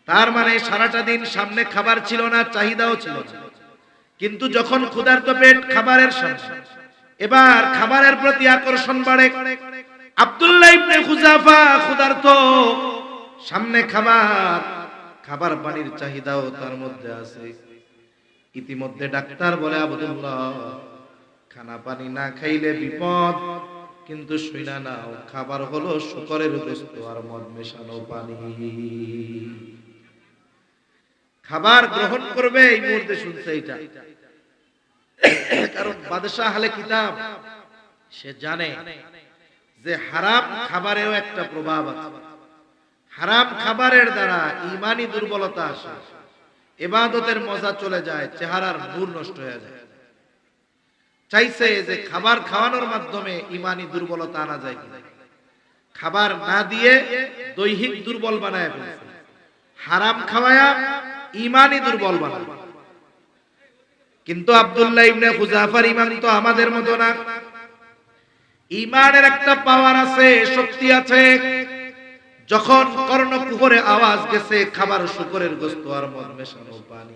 তার মানে সারাটা দিন সামনে খাবার ছিল না, চাহিদাও ছিল না। কিন্তু যখন ক্ষুধার্ত পেট খাবারের সামনে, এবার খাবারের প্রতি আকর্ষণ বাড়ে। আব্দুল্লাহ ইবনে হুযাফা ক্ষুধার্ত, সামনে খাবার, খাবার পানির চাহিদাও তার মধ্যে আছে। ইতিমধ্যে ডাক্তার বলে, আব্দুল্লাহ খানা পানি না খাইলে বিপদ, কিন্তু শুইনা নাও, খাবার হলো শুকরের গোশত আর মদ মেশানো পানি। খাবার গ্রহণ করবে এই মুহূর্তে শুনছে এটা। কারণ বাদশাহ আহলে কিতাব, সে জানে যে হারাম খাবারেও একটা প্রভাব আছে। হারাম খাবারের দ্বারা ঈমানি দুর্বলতা আসে, ইবাদতের মজা চলে যায়, চেহারার নূর নষ্ট হয়ে যায়। চাইছে যে খাবার খাওয়ানোর মাধ্যমে ঈমানি দুর্বলতা আনা যায় কিনা। খাবার না দিয়ে দৈহিক দুর্বল বানায় ফেলছে, হারাম খাওয়ায়া ঈমানি দুর্বল বানায়। কিন্তু আব্দুল্লাহ ইবনে হুযাফার ঈমান তো আমাদের মতো না। ঈমানের একটা পাওয়ার আছে, শক্তি আছে। যখন কর্ণকুহরে আওয়াজ গেছে খাবার শুকরের গোশত আর মদ মেশানো পানি,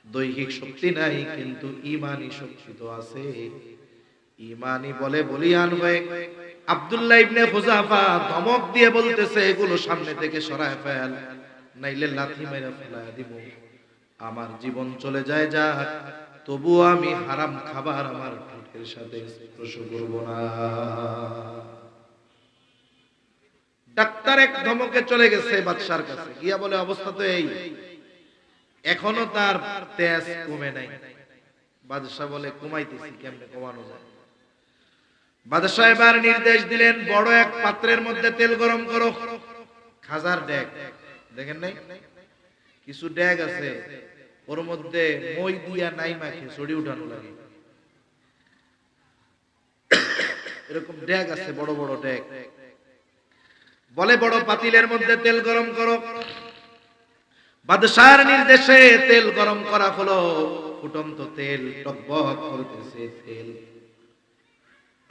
দৈহিক শক্তি নাই, কিন্তু ঈমানি শক্তি তো আছে। ঈমানি বলে বলিয়ান হয়ে আব্দুল্লাহ ইবনে হুযাফা ধমক দিয়ে বলতেছে, এগুলো সামনে থেকে সরায় ফেল, নাইলে লাথি মেরে ফেলায় দিব। আমার জীবন চলে যায় যাক, তবুও আমি হারাম খাবার আমার পেটের সাথে স্পর্শ করব না। ডাক্তার এক ধমকে চলে গেছে বাদশার কাছে, গিয়া বলে, অবস্থা তো এই, এখনো তার তেজ কমে নাই। বাদশা বলে, কমাইতেছি, কেমনে কমানো যায়? বাদশা এবার নির্দেশ দিলেন, বড় এক পাত্রের মধ্যে তেল গরম করো। খাজার ডেক দেখেন নাই, কিছু ডেক আছে, ওর মধ্যে মই দিয়া নাই মাখে ছড়ি উঠানো লাগে, এরকম ডেক আছে, বড় বড় ডেক। বলে, বড় পাতিলের মধ্যে তেল গরম করো। বাদশার নির্দেশে তেল গরম করা হলো। ফুটন্ত তেল, টকবক করতেছে তেল।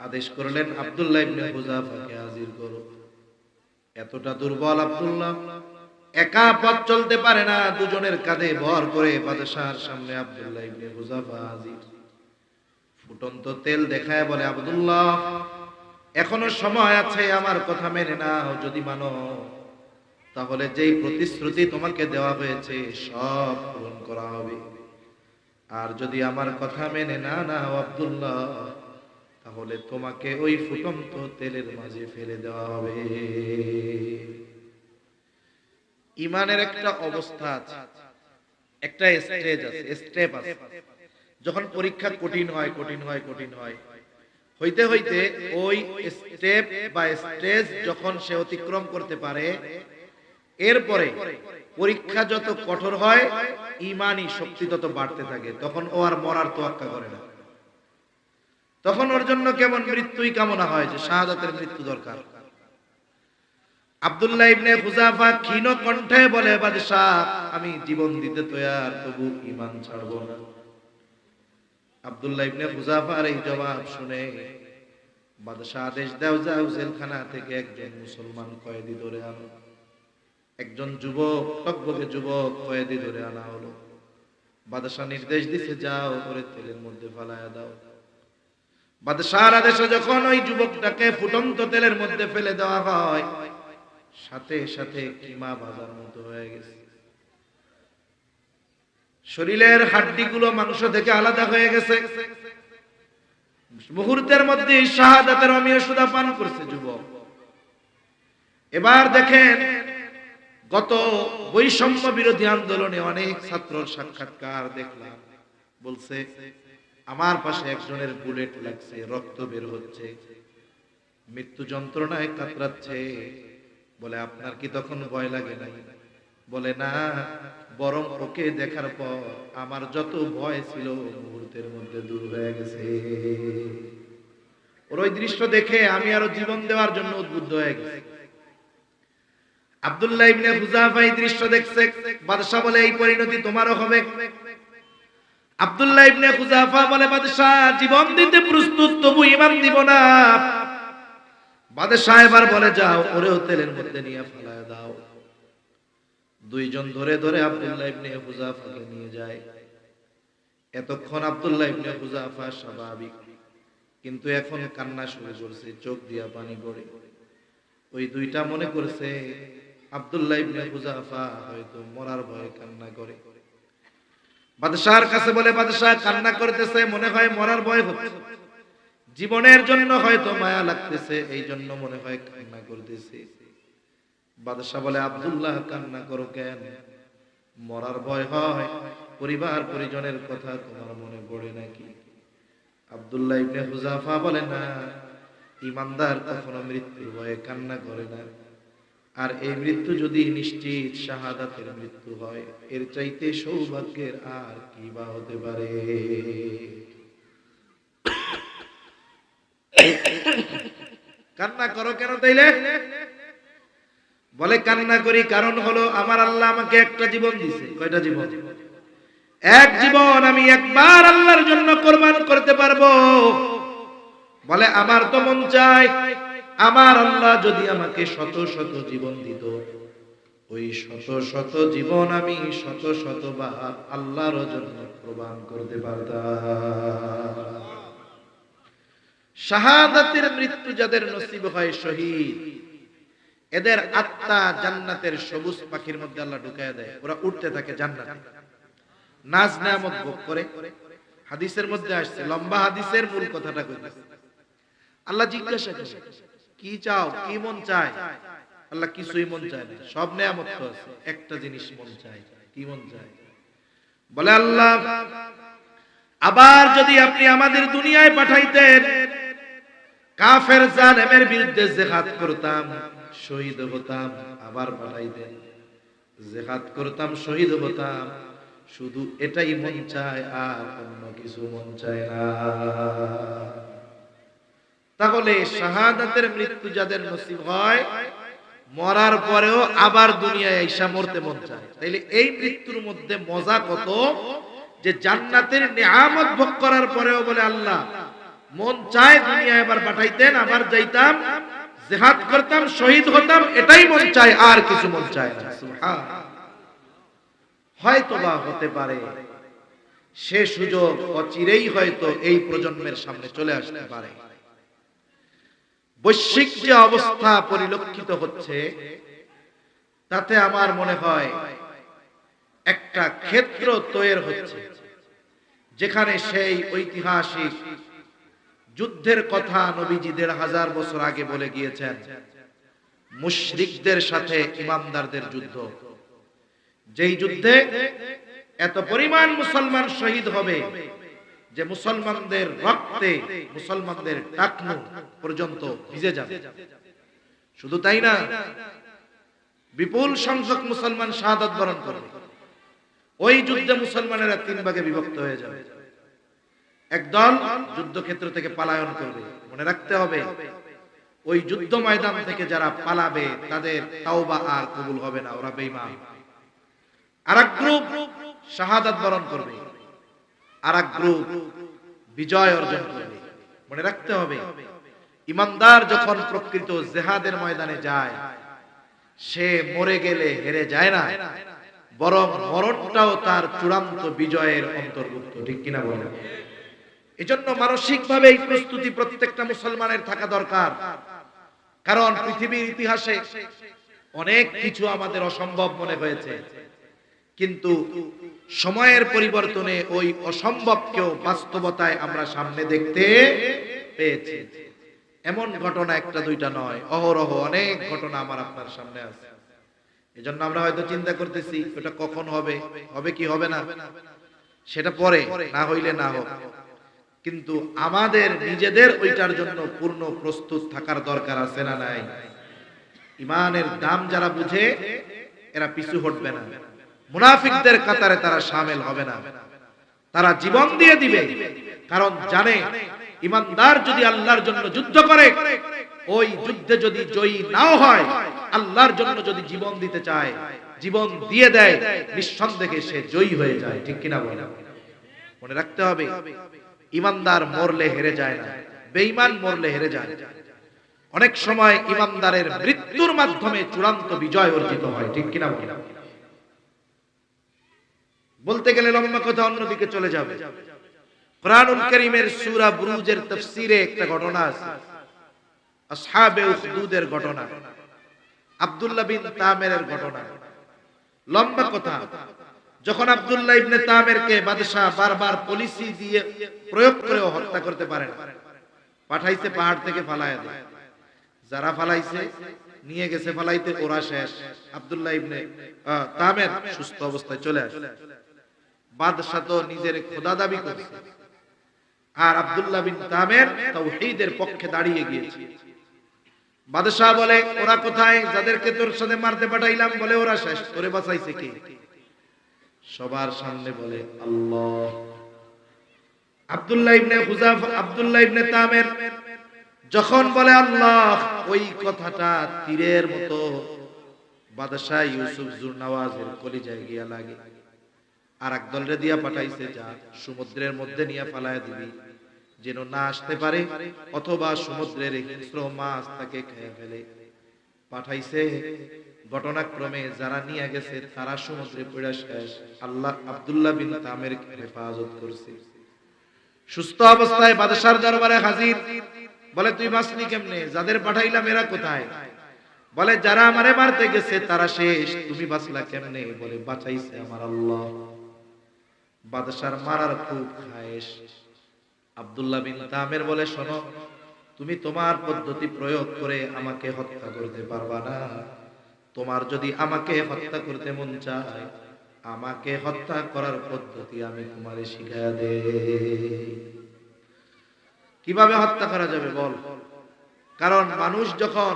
আদেশ করলেন, আব্দুল্লাহ ইবনে হুযাফাকে হাজির করো। এতটা দুর্বল আব্দুল্লাহ, একা পথ চলতে পারে না, দুজনের কাঁধে ভর করে বাদশার সামনে আব্দুল্লাহ ইবনে হুযাফা হাজির। ফুটন্ত তেল দেখায় বলে, আব্দুল্লাহ এখনো সময় আছে, আমার কথা মেনে নাও। যদি মানো তাহলে যেই প্রতিশ্রুতি তোমাকে দেওয়া হয়েছে সব পূরণ করা হবে। আর যদি আমার কথা মেনে না নাও আব্দুল্লাহ, তাহলে তোমাকে ওই ফুটন্ত তেলের মাঝে ফেলে দেওয়া হবে। ইমানের একটা অবস্থা আছে, একটা স্টেজ আছে, স্টেপ আছে। যখন পরীক্ষা কঠিন হয় হইতে হইতে ওই স্টেপ বা স্টেজ যখন সে অতিক্রম করতে পারে, এরপরে পরীক্ষা যত কঠোর হয় ইমানি শক্তি তত বাড়তে থাকে। তখন ও আর মরার তোয়াক্কা করে না। তখন ওর জন্য কেমন মৃত্যুই কামনা হয়, যে শাহাদাতের মৃত্যু দরকার। আব্দুল্লাহ ইবনে হুযাফা ক্ষীণ কণ্ঠে বলে, বাদশাহ আমি জীবন দিতে তৈয়ার, তবু ঈমান ছাড়ব না। আব্দুল্লাহ ইবনে হুযাফার এই জবাব শুনে বাদশাহ আদেশ দাও, যাও জেলখানা থেকে একজন মুসলমান কয়েদি ধরে আনো। একজন যুবক, টকবকে যুবক কয়েদি ধরে আনা হলো। বাদশাহ নির্দেশ দিছে, যাও ওরে তেলের মধ্যে ফালায়া দাও। বাদশাহর আদেশে যখন ওই যুবকটাকে ফুটন্ত তেলের মধ্যে ফেলে দেওয়া হয়, সাথে সাথে কিমা ভাজার মতো হয়ে গেছে। শরীরের হাড্ডিগুলো মাংস থেকে আলাদা হয়ে গেছে। মুহূর্তের মধ্যে শাহাদাতের অমীয় সুধা পান করছে যুবক। এবার দেখেন, গত বৈষম্য বিরোধী আন্দোলনে অনেক ছাত্রর সাক্ষাৎকার দেখলাম, বলছে আমার পাশে একজনের বুলেট লাগছে, রক্ত বের হচ্ছে, মৃত্যু যন্ত্রণায় কাতরাচ্ছে। বলে আপনার কি তখন ভয় লাগে নাই? বলে না, বরং ওকে দেখার পর আমার যত ভয় ছিল মুহূর্তের মধ্যে দূর হয়ে গেছে। ওর ওই দৃশ্য দেখে আমি আরো জীবন দেওয়ার জন্য উদ্বুদ্ধ হয়ে গেছি। আব্দুল্লাহ ইবনে হুযাফা এই দৃশ্য দেখছে। বাদশা বলে, এই পরিণতি তোমারও হবে। আব্দুল্লাহ ইবনে হুযাফা বলে, বাদশা জীবন দিতে প্রস্তুত, তবু ঈমান দিব না। বাদশা এবার বলে, যাও ওরেও তেলের মধ্যে নিয়ে ফেলায় দাও। দুইজন ধরে ধরে আব্দুল্লাহ ইবনে হুযাফাকে নিয়ে যায়। এতক্ষণ আব্দুল্লাহ ইবনে হুযাফা স্বাভাবিক, কিন্তু এখন কান্না শুরু করছে, চোখ দিয়া পানি পড়ে। ওই দুইটা মনে করছে আব্দুল্লাহ ইবনে হুযাফা হয়তো মরার ভয়ে কান্না করে। বাদশার কাছে বলে, বাদশা কান্না করতেছে, মনে হয় মরার ভয় হচ্ছে, জীবনের জন্য হয়তো মায়া লাগতেছে, এই জন্য মনে হয় কান্না করতেছে। বাদশা বলে, আব্দুল্লাহ কান্না করো কেন? মরার ভয় হয়? পরিবার পরিজনের কথা তোমার মনে পড়ে নাকি? আব্দুল্লাহ ইবনে হুযাফা বলে, না, ঈমানদার কখনো মৃত্যুর ভয়ে কান্না করে না। আর এই মৃত্যু যদি নিশ্চিত শাহাদাতের মৃত্যু হয়, এর চাইতে সৌভাগ্যের আর কি বা হতে পারে? কান্না করো কেন তাইলে? বলে, কান্না করি কারণ হলো আমার আল্লাহ আমাকে একটা জীবন দিয়েছে। কয়টা জীবন? এক জীবন আমি একবার আল্লাহর জন্য কোরবান করতে পারবো। বলে, আমার তো মন চায় আমার আল্লাহ যদি আমাকে শত শত জীবন দিত, ওই শত শত জীবন আমি শত শতবার আল্লাহর জন্য কোরবান করতে পারতাম। শাহাদাতের মৃত্যু যাদের নসিব হয়, শহীদ, এদের আত্মা জান্নাতের সবুজ পাখির মধ্যে আল্লাহ ঢুকায় দেয়। ওরা উঠতে থাকে জান্নাতে, নাজ নেয়ামত ভোগ করে। হাদিসের মধ্যে আসছে, লম্বা হাদিসের মূল কথাটা কইতেছে। আল্লাহ জিজ্ঞাসা করে, কি চাও, কি মন চায়? আল্লাহ কিছুই মন চায় না, সব নেয়ামত তো আছে, একটা জিনিস মন চায়। কি মন চায়? বলে, আল্লাহ আবার যদি আপনি আমাদের দুনিয়ায় পাঠাইতেন, কাফের জালেমের বিরুদ্ধে জিহাদ করতাম, শহীদ হতাম। আবার পাঠাইতেন, জিহাদ করতাম, শহীদ হতাম। শুধু এটাই মন চায়, আর অন্য কিছু মন চায় না। তাহলে শাহাদাতের মৃত্যু যাদের নসিব হয়, মরার পরেও আবার দুনিয়ায় আইসা মরতে মন চায়। তাইলে এই মৃত্যুর মধ্যে মজা কত, যে জান্নাতের নিয়ামত ভোগ করার পরেও বলে আল্লাহ মন চায় দুনিয়ায় আবার পাঠাইতেন, আবার যাইতাম, জিহাদ করতাম, শহীদ হতাম, এটাই মন চায়, আর কিছু মন চায় না। সুবহানাল্লাহ। হয়তো বা হতে পারে সে সুযোগ অচিরেই হয়তো এই প্রজন্মের সামনে চলে আসতে পারে। বৈশ্বিক যে অবস্থা পরিলক্ষিত হচ্ছে, তাতে আমার মনে হয় একটা ক্ষেত্র তৈরি হচ্ছে, যেখানে সেই ঐতিহাসিক যুদ্ধের কথা নবীজি ১৫০০ বছর আগে বলে গিয়েছেন, মুশরিকদের সাথে ইমানদারদের যুদ্ধ। যেই যুদ্ধে এত পরিমাণ মুসলমান শহীদ হবে যে মুসলমানদের রক্তে মুসলমানদের টাকনু পর্যন্ত ভিজে যাবে। শুধু তাই না, বিপুল সংখ্যক মুসলমান শাহাদাত বরণ করবে। ওই যুদ্ধে মুসলমানেরা 3 ভাগে বিভক্ত হয়ে যাবে। একদল যুদ্ধক্ষেত্র থেকে পলায়ন করবে। মনে রাখতে হবে, ওই যুদ্ধ ময়দান থেকে যারা পালাবে তাদের তাওবা আর কবুল হবে না, ওরা বেঈমান। আরেক গ্রুপ শাহাদাত বরণ করবে, আরেক গ্রুপ বিজয় অর্জন করবে। মনে রাখতে হবে, ইমানদার যখন প্রকৃত জিহাদের ময়দানে যায়, সে মরে গেলে হেরে যায় না, বরং মরণটাও তার চূড়ান্ত বিজয়ের অন্তর্ভুক্ত। ঠিক কিনা বলেন? এজন্য মানসিকভাবে এই প্রস্তুতি প্রত্যেকটা মুসলমানের থাকা দরকার। কারণ পৃথিবীর ইতিহাসে অনেক কিছু আমাদের অসম্ভব মনে হয়েছে, কিন্তু সময়ের পরিবর্তনে ওই অসম্ভবকেও বাস্তবতায় আমরা সামনে দেখতে পেয়েছি। এমন ঘটনা একটা দুইটা নয়, অহরহ অনেক ঘটনা আমার আপনার সামনে আছে। এজন্য আমরা হয়তো চিন্তা করতেছি ওটা কখন হবে, হবে কি হবে না সেটা পরে, না হইলে না হোক, কিন্তু আমাদের নিজেদের ওইটার জন্য পূর্ণ প্রস্তুত থাকার দরকার আছে না নাই? ইমানের দাম যারা বুঝে এরা পিছু হটবে না, মুনাফিকদের কাতারে তারা শামিল হবে না, তারা জীবন দিয়ে দিবে। কারণ জানে ইমানদার যদি আল্লাহর জন্য যুদ্ধ করে, ওই যুদ্ধে যদি জয়ী নাও হয়, আল্লাহর জন্য যদি জীবন দিতে চায়, জীবন দিয়ে দেয়, নিঃসন্দেহে সে জয়ী হয়ে যায়। ঠিক কিনা বলে? মনে রাখতে হবে, ইমানদার মরলে হেরে যায় না, বেঈমান মরলে হেরে যায়। অনেক সময় ইমানদারের মৃত্যুর মাধ্যমে চূড়ান্ত বিজয় অর্জিত হয়। ঠিক কিনা বলে? বলতে গেলে লম্বা কথা অন্যদিকে চলে যাবে। কুরআনুল কারীমের সূরা বুরুজের তাফসীরে একটা ঘটনা আছে, আসহাবে উখদুদের ঘটনা, আব্দুল্লাহ বিন তামেরের ঘটনা। লম্বা কথা, যখন আব্দুল্লাহ ইবনে তামেরকে বাদশা বারবার পলিসি দিয়ে প্রয়োগ করে হত্যা করতে পারে না, পাঠাইছে পাহাড় থেকে ফালায়া দেয়। যারা ফালাইছে নিয়ে গেছে ফালাইতে, ওরা শেষ। আব্দুল্লাহ ইবনে তামের সুস্থ অবস্থায় চলে আসে। বাদশা তো নিজের খোদা দাবি করছে, আর আব্দুল্লাহ বিন তামের তাওহীদের পক্ষে দাঁড়িয়ে গিয়েছে। বাদশা বলে, ওরা কোথায় যাদেরকে তোর সাথে মারতে পাঠাইলাম? বলে, ওরা শেষ। তোরে বাঁচাইছে কে? সবার সামনে বলে, আল্লাহ। আব্দুল্লাহ ইবনে তামের যখন বলে আল্লাহ, ওই কথাটা তীরের মতো বাদশা ইউসুফ জুরনাওয়াজের কলিজায় গিয়া লাগে। আর একদলরে দিয়া পাঠাইছে, যা সমুদ্রের মধ্যে নিয়ে ফালায়া দিবি, যেন না আসতে পারে, অথবা সমুদ্রের হিংস্র মাছ তাকে খেয়ে ফেলে। পাঠাইছে, ঘটনাক্রমে যারা নিয়ে গেছে তারা সমুদ্রে পড়ে শেষ। আল্লাহ আব্দুল্লাহ বিন তামের হেফাজত করছে। সুস্থ অবস্থায় বাদশার দরবারে হাজির। বলে, তুই বাঁচলি কেমনে? যাদের পাঠাইলাম এরা কোথায়? বলে, যারা আমারে মারতে গেছে তারা শেষ, তুমি বাঁচলা কেমনে? বলে, বাঁচাইছে আমার আল্লাহ। বাদশার মারার খুব খায়েশ। আব্দুল্লাহ বিন তামের বলে, শোনো, তুমি তোমার পদ্ধতি প্রয়োগ করে আমাকে হত্যা করতে পারবা না। তোমার যদি আমাকে হত্যা করতে মন চায়, আমাকে হত্যা করার পদ্ধতি আমি তোমারে শিখায়া দেই। কিভাবে হত্যা করা যাবে বল? কারণ মানুষ যখন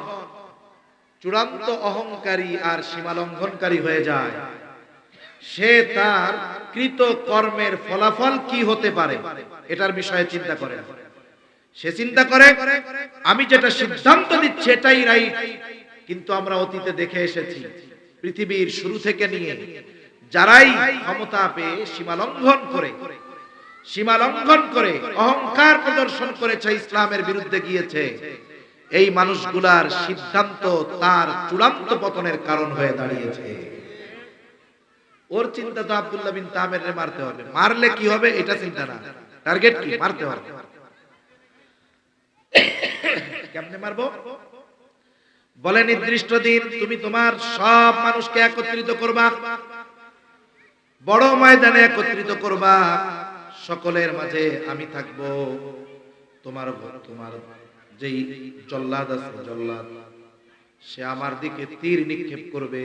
চূড়ান্ত অহংকারী আর সীমা লঙ্ঘনকারী হয়ে যায়, সে তার কৃত কর্মের ফলাফল কি হতে পারে এটার বিষয়ে চিন্তা করে না। সে চিন্তা করে, আমি যেটা সিদ্ধান্ত দিচ্ছি এটাই রাইট। কিন্তু আমরা অতীতে দেখে এসেছি, পৃথিবীর শুরু থেকে নিয়ে যারাই ক্ষমতা পেয়ে সীমা লঙ্ঘন করে অহংকার প্রদর্শন করেছে, ইসলামের বিরুদ্ধে গিয়েছে, এই মানুষগুলার সিদ্ধান্ত তার চূড়ান্ত পতনের কারণ হয়ে দাঁড়িয়েছে। ওর চিন্তা তো আব্দুল্লাহ বিন তামেরকে মারতে হবে, মারলে কি হবে এটা চিন্তা না, টার্গেট কি? মারতে হবে। কেমনে মারবো? বলে, নির্দিষ্ট দিন তুমি তোমার সব মানুষকে একত্রিত করবা, বড় ময়দানে একত্রিত করবা, সকলের মাঝে আমি থাকব। তোমার যেই জল্লাদ আছে, জল্লাদ সে আমার দিকে তীর নিক্ষেপ করবে,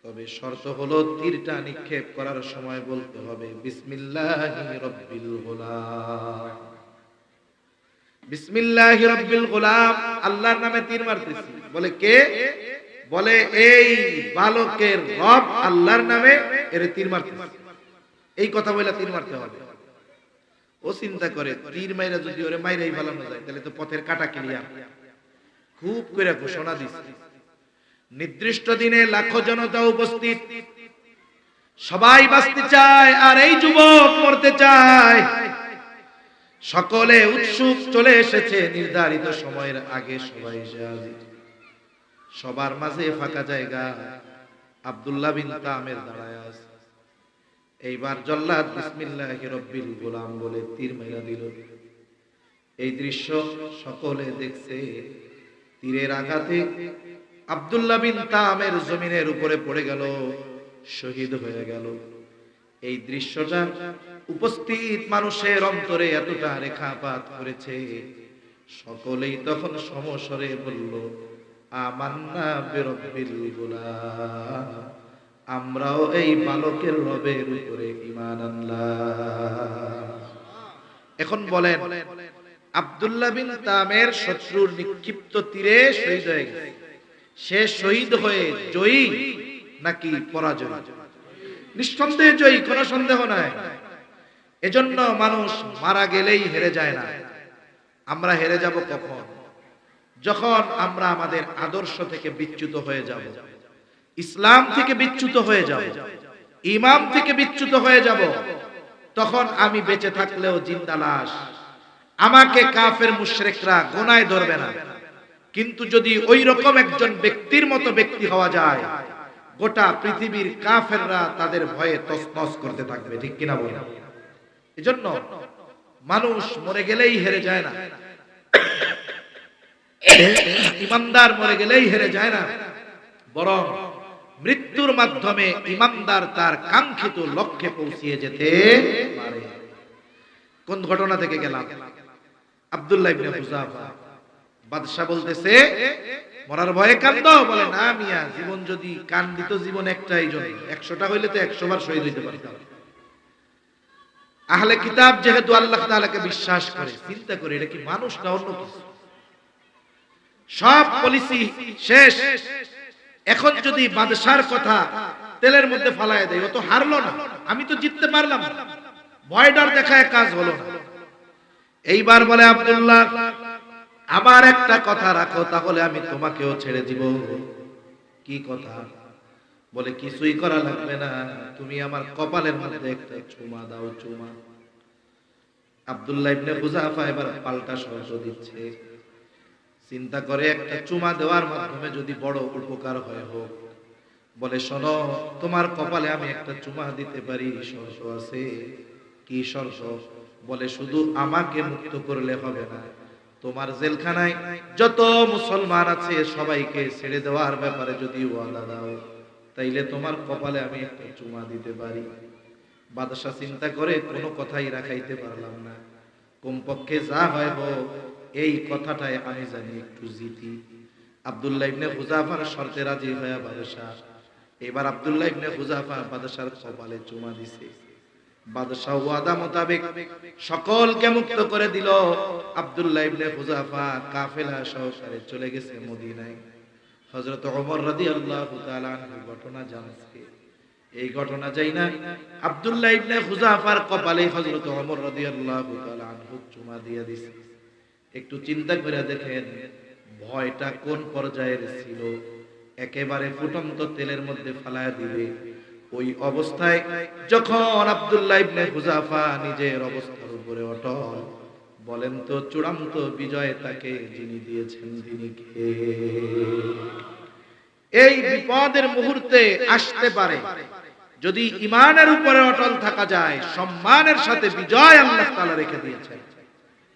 তবে শর্ত হলো তীরটা নিক্ষেপ করার সময় বলতে হবে বিসমিল্লাহি রাব্বিল গুলাম। বিসমিল্লাহি রাব্বিল গুলাম, আল্লাহর নামে তীর মারতেছি। বলে কে? বলে এই বালকের রব আল্লাহর নামে এর তীর মারতেছি। এই কথা বলে তীর মারতে হবে। ও চিন্তা করে তীর মাইরা যদি ওরে মাইরাই ফেলানো যায় তাহলে তো পথের কাটা ক্লিয়ার। খুব করে ঘোষণা দিচ্ছে, নির্দিষ্ট দিনে লাখো জনতা উপস্থিত, সবাই বাঁচতে চায় আর এই যুবক মরতে চায়। সকলে উৎসুক, চলে এসেছে নির্ধারিত সময়ের আগে সবাই এসে হাজির। সবার মাঝে ফাঁকা জায়গা, আব্দুল্লাহ বিন তামের দাঁড়ায় আছে। এইবার জল্লাদ বিসমিল্লাহি রাব্বিল গুলাম বলে তীর মাইরা দিল। এই দৃশ্য সকলে দেখছে। তীরের আঘাতে আব্দুল্লাহ বিন তামের জমিনের উপরে পড়ে গেল, শহীদ হয়ে গেল। এই দৃশ্যটা উপস্থিত মানুষের অন্তরে এতটা রেখাপাত করেছে, সকলেই তখন সমস্বরে বলল আমান্না বিরব্বিল গুলাম, আমরাও এই বালকের রবের উপরে ঈমান আনলাম। এখন বলেন, আব্দুল্লাহ বিন তামের শত্রুর নিক্ষিপ্ত তীরে শহীদ হয়ে গেছে। সে শহীদ হয়ে জয়ী নাকি পরাজয়? নিঃসন্দেহে জয়ী, কোনো সন্দেহ নাই। এজন্য মানুষ মারা গেলেই হেরে যায় না। আমরা হেরে যাব কখন? যখন আমরা আমাদের আদর্শ থেকে বিচ্যুত হয়ে যাব, ইসলাম থেকে বিচ্যুত হয়ে যাব, ইমাম থেকে বিচ্যুত হয়ে যাব। তখন আমি বেঁচে থাকলেও জিন্দা লাশ, আমাকে কাফের মুশরিকরা গোনায় ধরবে না। কিন্তু যদি ওই রকম একজন ব্যক্তির মতো ব্যক্তি হওয়া যায়, গোটা পৃথিবীর কাফেররা তাদের ভয়ে তছনছ করতে থাকবে। ঠিক কিনা বলেন? এজন্য মানুষ মরে গেলেই হেরে যায় না, ইমানদার মরে গেলেই হেরে যায় না, বরং মৃত্যুর মাধ্যমে ইমানদার তার কাঙ্ক্ষিত লক্ষ্যে পৌঁছিয়ে যেতে পারে। কোন ঘটনা থেকে গেলাম? আব্দুল্লাহ ইবনে হুযাফা, বাদশা বলতেছে মরার ভয়ে কান্দো? বলে না মিয়া, জীবন যদি কান্দিত জীবন একটাই জন্য, 100টা হইলে তো 100 বার শহীদ হইতে পারতাম। আহলে কিতাব যেহেতু আল্লাহ তাআলাকে বিশ্বাস করে, চিন্তা করে এটা কি মানুষ না অন্য কিছু? সব পলিসি শেষ। এখন যদি বাদশার কথা তেলের মধ্যে ফালায় দেয়, ও তো হারলো না, আমি তো জিততে পারলাম না, ভয়ডর দেখায় কাজ হলো না। এইবার বলে আব্দুল্লাহ, আমার একটা কথা রাখো, তাহলে আমি তোমাকেও ছেড়ে দিব। কি কথা? বলে কিছুই করা লাগবে না, তুমি আমার কপালের মধ্যে একটা চুমা দাও। চুমা। আব্দুল্লাহ ইবনে হুযাফা এবার পাল্টা শর্ত দিচ্ছে। চিন্তা করে একটা চুমা দেওয়ার মাধ্যমে যদি বড় উপকার হয় হোক। বলে শোনো, তোমার কপালে আমি একটা চুমা দিতে পারি, শর্ত আছে। কি শর্ত? বলে শুধু আমাকে মুক্ত করলে হবে না, তোমার জেলখানায় যত মুসলমান আছে সবাইকে ছেড়ে দেওয়ার ব্যাপারে যদি ওয়াদা দাও, তাইলে তোমার কপালে আমি একটা চুমা দিতে পারি। বাদশা চিন্তা করে কোনো কথাই রাখাইতে পারলাম না, কমপক্ষে যা হয় হোক এই কথাটাই আমি জানি একটু জিতি। আব্দুল্লাহ ইবনে হুযাফার শর্তে রাজি হয়ে বাদশা, এবার আব্দুল্লাহ ইবনে হুযাফা বাদশার কপালে চুমা দিছে। বাদশা ওয়াদা মোতাবেক সকলকে মুক্ত করে দিল। আব্দুল্লাহ ইবনে হুযাফা কাফেলা সহকারে চলে গেছে মদিনায়। হযরত ওমর রাদিয়াল্লাহু তাআলা আনহু ঘটনা জানছে। এই ঘটনা যাই না আব্দুল্লাহ ইবনে হুযাফার কপালে হযরত ওমর রাদিয়াল্লাহু তাআলা আনহু চুমা দিয়ে দিছে। একটু চিন্তা করে দেখেন ভয়টা কোন পর্যায়ের ছিল। একেবারে ফুটন্ত তেলের মধ্যে ফালায়া দিবে। ওই অবস্থায় যখন আব্দুল্লাহ ইবনে হুযাফা নিজের অবস্থার উপরে অটল, বলেন তো চূড়ান্ত বিজয় তাকে যিনি দিয়েছেন তিনি কে? এই বিপদের মুহূর্তে আসতে পারে যদি ঈমানের উপরে অটল থাকা যায়, সম্মানের সাথে বিজয় আল্লাহ তাআলা রেখে দিয়েছেন।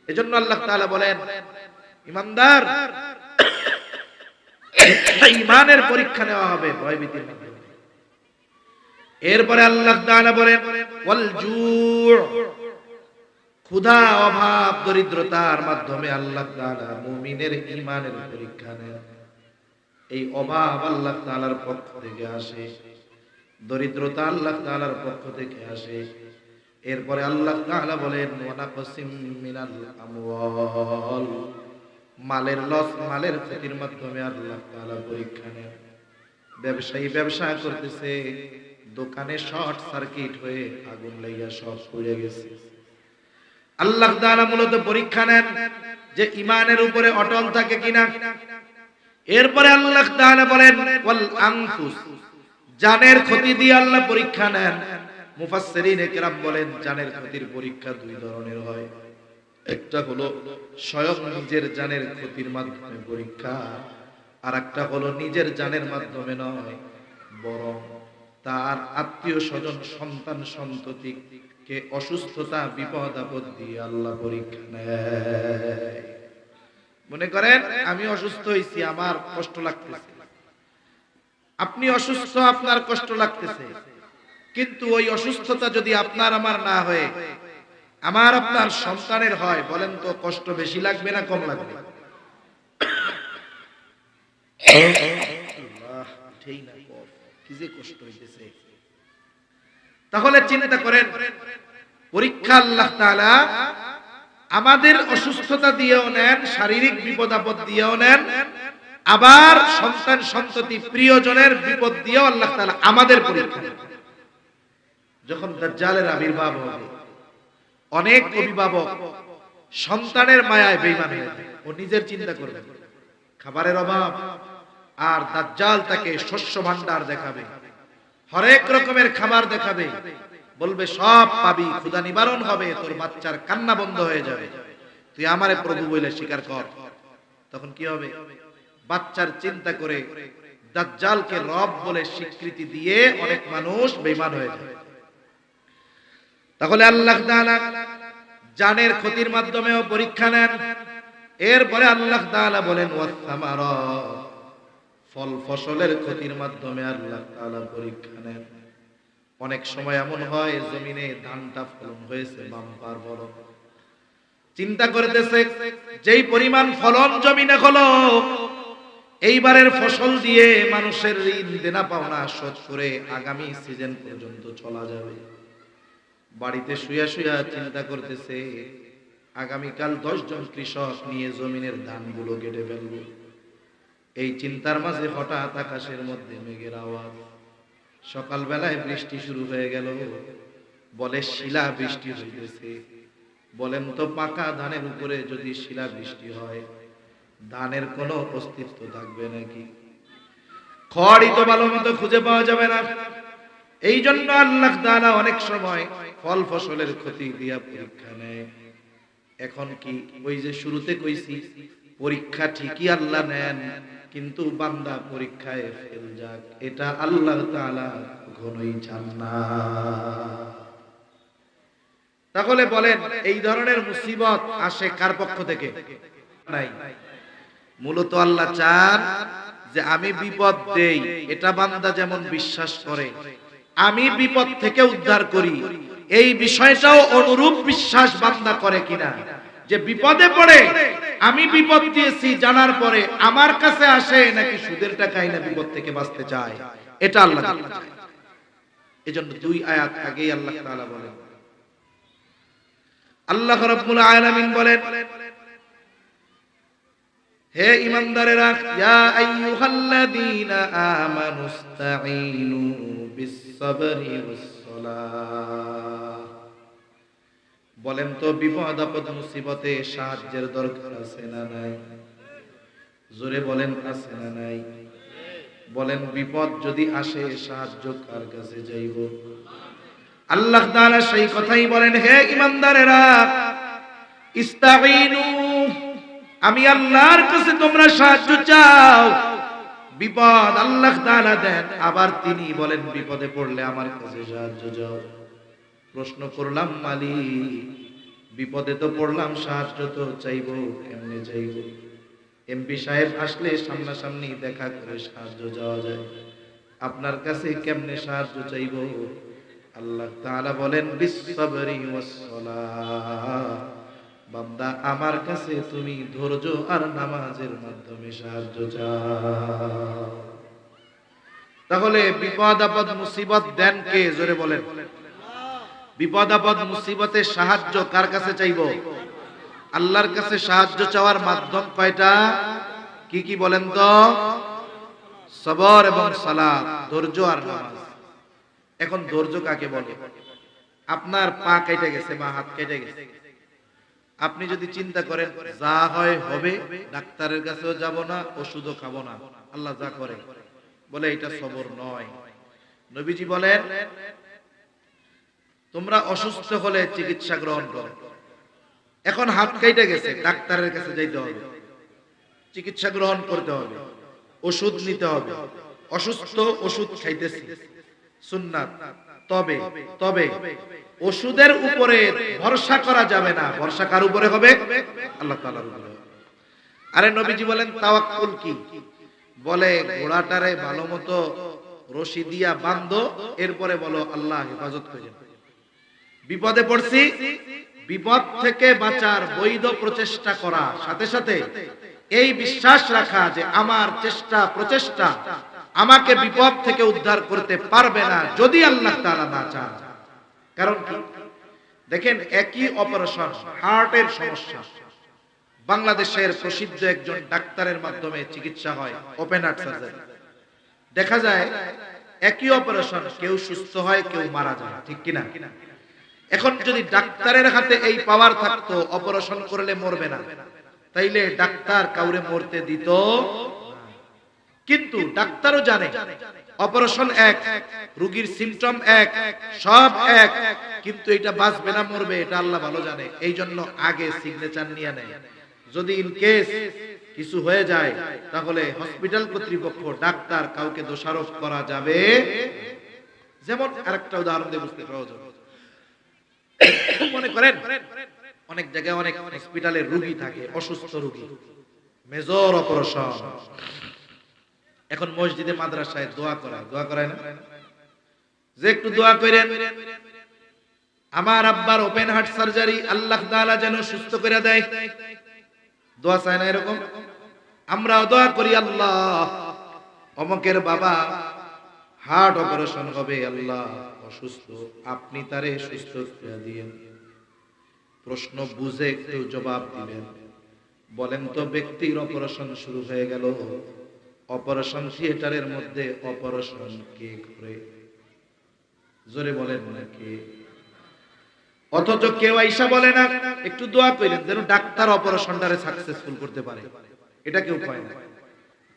এজন্য আল্লাহ তাআলা বলেন ঈমানদার ঈমানের পরীক্ষা নেওয়া হবে ভয়ভীতির মাধ্যমে। এরপরে আল্লাহ তাআলা বলেন ওয়াল জু', ক্ষুধা, অভাব, দরিদ্রতার মাধ্যমে আল্লাহ তাআলা মুমিনের ঈমানের পরীক্ষা নেন। এই অভাব আল্লাহ তাআলার পক্ষ থেকে আসে। দরিদ্রতা আল্লাহ তাআলার পক্ষ থেকে আসে। এরপরে আল্লাহ তাআলা বলেন ওয়ানাকসিম মিনাল আমওয়াল, মালের লস, মালের ক্ষতির মাধ্যমে আল্লাহ তাআলা পরীক্ষা নেন। ব্যবসায়ী ব্যবসা করতেছে, দোকানে শর্ট সার্কিট হয়ে আগুন লেগে সব পুড়ে গেছে। আল্লাহ তাআলা মূলত পরীক্ষা নেন যে ইমানের উপরে অটল থাকে কিনা। এরপরে আল্লাহ তাআলা বলেন ওয়াল আনফুস, জানের ক্ষতি দিয়ে আল্লাহ পরীক্ষা নেন। মুফাসসিরিন একরাম বলেন জানের ক্ষতির পরীক্ষা দুই ধরনের হয়। একটা হলো স্বয়ং নিজের জানের ক্ষতির মাধ্যমে পরীক্ষা, আর একটা হলো নিজের জানের মাধ্যমে নয়, বরং তার আত্মীয় স্বজন, সন্তান সন্ততিকে অসুস্থতা, বিপদ আপদ দিয়ে আল্লাহ পরীক্ষা নেয়। মনে করেন আমি অসুস্থ হয়েছি, আমার কষ্ট লাগতেছে, আপনি অসুস্থ, আপনার কষ্ট লাগতেছে, কিন্তু ওই অসুস্থতা যদি আপনার আমার না হয়ে আমার আপনার সন্তানের হয়, বলেন তো কষ্ট বেশি লাগবে না কম লাগবে? কি যে কষ্ট হইতেছে। তাহলে চিন্তা করেন, পরীক্ষা আল্লাহ তাআলা আমাদের অসুস্থতা দিয়েও নেন, শারীরিক বিপদ আপদ দিয়েও নেন, আবার সন্তান সন্ততি প্রিয়জনের বিপদ দিয়েও আল্লাহ তাআলা আমাদের পরীক্ষা নেন। যখন দাজ্জালের আবির্ভাব হবে, অনেক অভিভাবক সন্তানের মায়ায় বেঈমান হয়ে যাবে। ও নিজের চিন্তা করবে, খাবারের অভাব, আর দাজ্জাল তাকে শস্য ভান্ডার দেখাবে, হরেক রকমের খাবার দেখাবে, বলবে সব পাবি, ক্ষুধা নিবারণ হবে, তোর বাচ্চার কান্না বন্ধ হয়ে যাবে, তুই আমারে প্রভু বলে স্বীকার কর। তখন কি হবে? বাচ্চার চিন্তা করে দাজ্জালকে রব বলে স্বীকৃতি দিয়ে অনেক মানুষ বেঈমান হয়ে যায়। তাহলে আল্লাহ তাআলা জানের ক্ষতির মাধ্যমেও পরীক্ষা নেন। এরপরে আল্লাহ তাআলা বলেন ওয়াস-সামারাত, ফল ফসলের ক্ষতির মাধ্যমে আল্লাহ তাআলা পরীক্ষা নেন। অনেক সময় এমন হয় জমিনে ধানটা ফলন হয়েছে বাম্পার বড়, চিন্তা করতেছে যেই পরিমাণ ফলন জমিনে হলো, এইবারের ফসল দিয়ে মানুষের ঋণ দেনা পাওনা শোধ করে আগামী সিজন পর্যন্ত চলা যাবে। বাড়িতে শুয়া শুয়া চিন্তা করতেছে আগামীকাল 10 জন কৃষক নিয়ে জমিনের ধানগুলো কেটে ফেলবো। এই চিন্তার মাঝে হঠাৎ আকাশের মধ্যে মেঘের আওয়াজ, সকালবেলায় বৃষ্টি শুরু হয়ে গেল, বলে শিলা বৃষ্টি হইতেছে। বলেন তো পাকা ধানের উপরে যদি শিলা বৃষ্টি হয়, ধানের কোনো অস্তিত্ব থাকবে নাকি? খড়ই তো ভালো মতো খুঁজে পাওয়া যাবে না। এই জন্য আল্লাহ তাআলা অনেক সময় ফল ফসলের ক্ষতি দিয়া পরীক্ষা নেয়। এখন কি ওই যে শুরুতে কইছি, পরীক্ষা ঠিকই আল্লাহ নেন, কিন্তু বান্দা পরীক্ষায় ফেল যাক, এটা আল্লাহ তাআলা কখনোই চান না। তাহলে বলেন এই ধরনের মুসিবত আসে কার পক্ষ থেকে? নাই, মূলত আল্লাহ চান যে আমি বিপদ দেই, এটা বান্দা যেমন বিশ্বাস করে, আমি বিপদ থেকে উদ্ধার করি, এই বিষয়টাও অনুরূপ বিশ্বাস বান্দা করে কিনা, যে বিপদে পড়ে আমি বিপদ দিয়েছি জানার পরে আমার কাছে আসে নাকি সুদের টাকায় না বিপদ থেকে বাঁচতে চায়, এটা আল্লাহ জানতে চায়। এজন্য দুই আয়াত আগেই আল্লাহ তাআলা বলেন, আল্লাহ রাব্বুল আলামিন বলেন, হে ঈমানদারেরা, ইয়া আইয়ুহাল্লাযীনা আমানুস্তাঈনু বিস-সাবরি ওয়াস-সালাহ। বলেন তো বিপদ আপদ মুসিবতে সাহায্যের দরকার আছে না নাই? জোরে বলেন আছে না নাই? বলেন বিপদ যদি আসে সাহায্য কার কাছে যাইব? আল্লাহ তাআলা সেই কথাই বলেন, হে ঈমানদারেরা, ইস্তাঈনু, আমি আল্লাহর কাছে তোমরা সাহায্য চাও। বিপদ আল্লাহ তাআলা দেন, আবার তিনি বলেন বিপদে পড়লে আমার কাছে সাহায্য চাও। প্রশ্ন করলাম মালিক, বিপদে তো পড়লাম, সাহায্য তো চাইবো, কেমনে চাইবো? এমপি সাহেব আসলে সামনাসামনি দেখা করে সাহায্য চাওয়া যায়, আপনার কাছে কেমনে সাহায্য চাইবো? আল্লাহ তাআলা বলেন বিস-সাবরি ওয়াস-সালাহ, বান্দা আমার কাছে তুমি ধৈর্য আর নামাজের মাধ্যমে সাহায্য চাও। তাহলে বিপদ আপদ মুসিবত দেন কে? জোরে বলেন। বিপদ আপদ মুসিবতে সাহায্য কার কাছে চাইবো? আল্লাহর কাছে সাহায্য চাওয়ার মাধ্যম কয়টা? কি কি বলেন তো? সবর এবং সালাত, ধৈর্য আর নামাজ। এখন ধৈর্য কাকে বলে? আপনার পা কেটে গেছে বা হাত কেটে গেছে, আপনি যদি চিন্তা করেন যা হয় হবে, ডাক্তারের কাছেও যাব না, ওষুধও খাবো না, আল্লাহ যা করে, বলে এটা সবর নয়। নবীজি বলেন তোমরা অসুস্থ হলে চিকিৎসা গ্রহণ করো। এখন হাত কেটে গেছে, ডাক্তারের কাছে যাইতে হবে, চিকিৎসা গ্রহণ করতে হবে, ওষুধ নিতে হবে। অসুস্থ, ওষুধ খাইতেছি, সুন্নাত। তবে তবে ওষুধের উপরে ভরসা করা যাবে না। ভরসা কার উপরে হবে? আল্লাহ তাআলার উপরে। আরে নবীজি বলেন তাওয়াক্কুল কি? বলে ঘোড়াটারে ভালো মতো রশি দিয়া বাঁধো, এরপরে বলো আল্লাহ হেফাজত করেন। বিপদে পড়ছি, বিপদ থেকে বাঁচার বৈধ প্রচেষ্টা করা, সাথে সাথে এই বিশ্বাস রাখা যে আমার চেষ্টা প্রচেষ্টা আমাকে বিপদ থেকে উদ্ধার করতে পারবে না যদি আল্লাহ তাআলা না চান। কারণ কি? দেখেন একই অপারেশন, হার্টের সমস্যা, বাংলাদেশের প্রসিদ্ধ একজন ডাক্তারের মাধ্যমে চিকিৎসা হয়, ওপেন হার্ট সার্জারি। দেখা যায় একই অপারেশন, কেউ সুস্থ হয়, কেউ মারা যায়, ঠিক কিনা? এখন যদি ডাক্তারের হাতে এই পাওয়ার থাকতো অপারেশন করলে মরবে না, তাইলে ডাক্তার কাউরে মরতে দিত। কিন্তু ডাক্তারও জানে অপারেশন এক, রোগীর সিম্পটম এক, সব এক, কিন্তু এটা বাঁচবে না মরবে এটা আল্লাহ ভালো জানে। এই জন্য আগে সিগনেচার নিয়ে নেয়। যদি ইন কেস কিছু হয়ে যায় তাহলে হসপিটাল কর্তৃপক্ষ, ডাক্তার কাউকে দোষারোপ করা যাবে। যেমন আরেকটা উদাহরণ দিয়ে বুঝতে সহজ হবে। মনে করেন অনেক জায়গায় অনেক হসপিটালে রোগী থাকে, অসুস্থ রোগী, মেজর অপারেশন। এখন মসজিদে মাদ্রাসায় দোয়া করায় না, যে একটু দোয়া করেন আমার আব্বার ওপেন হার্ট সার্জারি আল্লাহ তাআলা যেন সুস্থ করে দেয়, দোয়া চায় না এরকম? আমরাও দোয়া করি আল্লাহ অমকের বাবা হার্ট অপারেশন হবে, আল্লাহ অসুস্থ, আপনি তারে সুস্থ করে দিয়েন। প্রশ্ন বুঝে একটু জবাব দিবেন। বলেন তো ব্যক্তির অপারেশন শুরু হয়ে গেল, অপারেশন থিয়েটারের মধ্যে অপারেশন কে করে? জোরে বলেন না কে? অথচ কেউ আইসা বলে না একটু দোয়া করেন যেন ডাক্তার অপারেশনটারে সাকসেসফুল করতে পারে, এটা কেউ কয় না।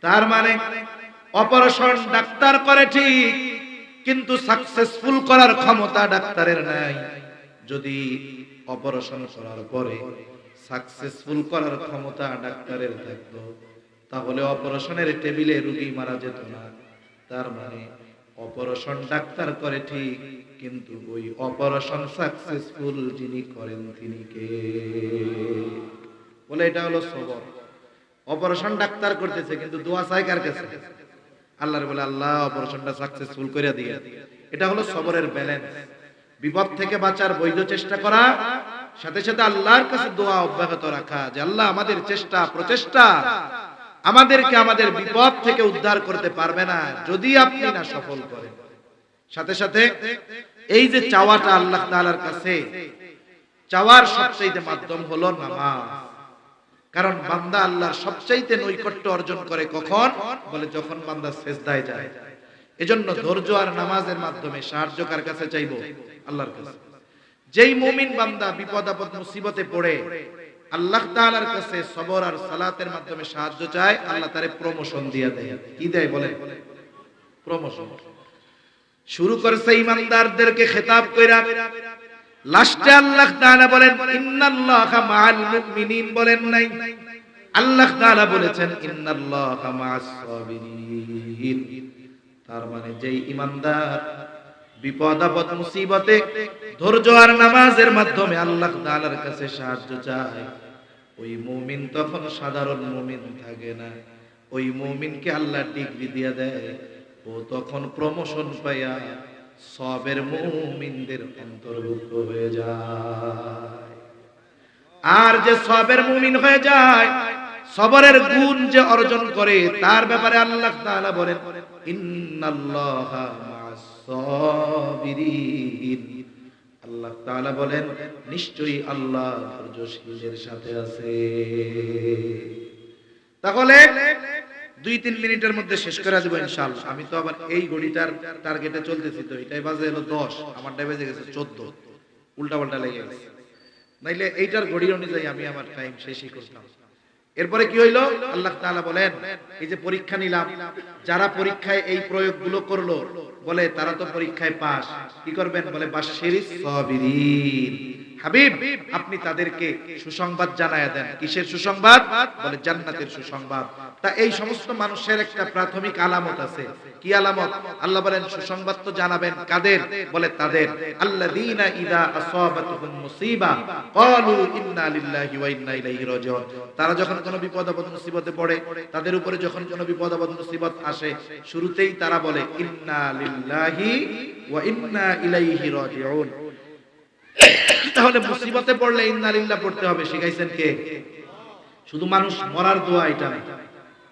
তার মানে অপারেশন ডাক্তার করে ঠিক, কিন্তু সাকসেসফুল করার ক্ষমতা ডাক্তারের নাই। যদি অপারেশন করার পরে সাকসেসফুল করার ক্ষমতা ডাক্তারের থাকতো তাহলে অপারেশনের টেবিলে রোগী মারা যেত না। তার মানে অপারেশন ডাক্তার করে ঠিক, কিন্তু ওই অপারেশন সাকসেসফুল যিনি করেন তিনি কে? বলে এটা হলো সবর। অপারেশন ডাক্তার করতেছে কিন্তু দোয়া চায় কার কাছে? আল্লাহর। বলে আল্লাহ অপারেশনটা সাকসেসফুল করে দিয়ে, এটা হলো সবরের ব্যালেন্স। বিপদ থেকে বাঁচার বৈধ চেষ্টা করা, সাথে সাথে আল্লাহর কাছে দোয়া অব্যাহত রাখা যে আল্লাহ আমাদের চেষ্টা প্রচেষ্টা আমাদেরকে আমাদের বিপদ থেকে উদ্ধার করতে পারবে না যদি আপনি না সফল করেন। সাথে সাথে এই যে চাওয়াটা আল্লাহ তাআলার কাছে, চাওয়ার সবচেয়ে মাধ্যম হলো নামাজ। কারণ বান্দা আল্লাহর সবচাইতে নৈকট্য অর্জন করে কখন? বলে যখন বান্দা সিজদায় যায়। এজন্য ধৈর্য আর নামাজের মাধ্যমে সাহায্য কার কাছে চাইবো? আল্লাহর কাছে। যেই মুমিন বান্দা বিপদ আপদ মুসিবতে পড়ে আল্লাহ তাআলার কাছে সবর আর সালাতের মাধ্যমে সাহায্য চায়, আল্লাহ তারে প্রমোশন দিয়ে দেয়। কি দেয় বলে? প্রমোশন। শুরু করেছে ঈমানদারদেরকে খেতাব কইরা, লাস্টে আল্লাহ তাআলা বলেন ইন্নাল্লাহা মাআল মুমিনিন, বলেন নাই? আল্লাহ তাআলা বলেছেন ইন্নাল্লাহা মাআস সাবিরিন। তার মানে যেই ঈমানদার বিপদ আপদ মুসিবতে ধৈর্য আর নামাজের মাধ্যমে আল্লাহ তাআলার কাছে সাহায্য চায়, ওই মুমিন তখন সাধারণ মুমিন থাকে না। ওই মুমিনকে আল্লাহ ডিগ্রি দিয়ে দেয়, ও তখন প্রমোশন পাইয়া সবের মুমিনদের অন্তর্ভুক্ত হয়ে যায়। আর যে সবের মুমিন হয়ে যায়, সবরের গুণ যে অর্জন করে তার ব্যাপারে আল্লাহ তাআলা বলেন ইন্নাল্লাহা মা'আস সাবিরিন। আল্লাহ তাআলা বলেন নিশ্চয়ই আল্লাহ ধৈর্যশীলদের সাথে আছে। তাহলে 2-3 মিনিটের মধ্যে শেষ করে দেব ইনশাআল্লাহ। আমি তো আবার এই ঘড়িটার টার্গেটে চলতেছি, তো এটাই বাজে হলো 10, আমারটাই বেজে গেছে 14, উল্টাপাল্টা লেগে গেছে। নাইলে এইটার ঘড়ি অনুযায়ী আমি আমার টাইম শেষই করতাম। এরপরে কি হইলো, আল্লাহ তাআলা বলেন এই যে পরীক্ষা নিলাম, যারা পরীক্ষায় এই প্রয়োগগুলো করলো বলে তারা তো পরীক্ষায় পাস, কি করবেন বলে বাশশিরিস সাবিরিন। হাবিব আপনি তাদেরকে সুসংবাদ জানায়া দেন। কিসের সুসংবাদ বলে জান্নাতের সুসংবাদ। তা এই সমস্ত মানুষের একটা প্রাথমিক আলামত আছে। কি আলামত? আল্লাহ বলেন সুসংবাদ তো জানাবেন কাদের বলে তাদের আল্লাযীনা ইযা আসাবাতুহুম মুসিবা ক্বালু ইন্না লিল্লাহি ওয়া ইন্না ইলাইহি রাজিউন। তারা যখন কোনো বিপদ আপদ মুসিবতে পড়ে, তাদের উপরে যখন কোনো বিপদ আপদ মুসিবত আসে, শুরুতেই তারা বলে ইন্না লিল্লাহি ওয়া ইন্না ইলাইহি রাজিউন। তাহলে মুসিবতে পড়লে ইন্না লিল্লাহ পড়তে হবে, শিখাইছেন কে? শুধু মানুষ মরার দোয়া এটা না,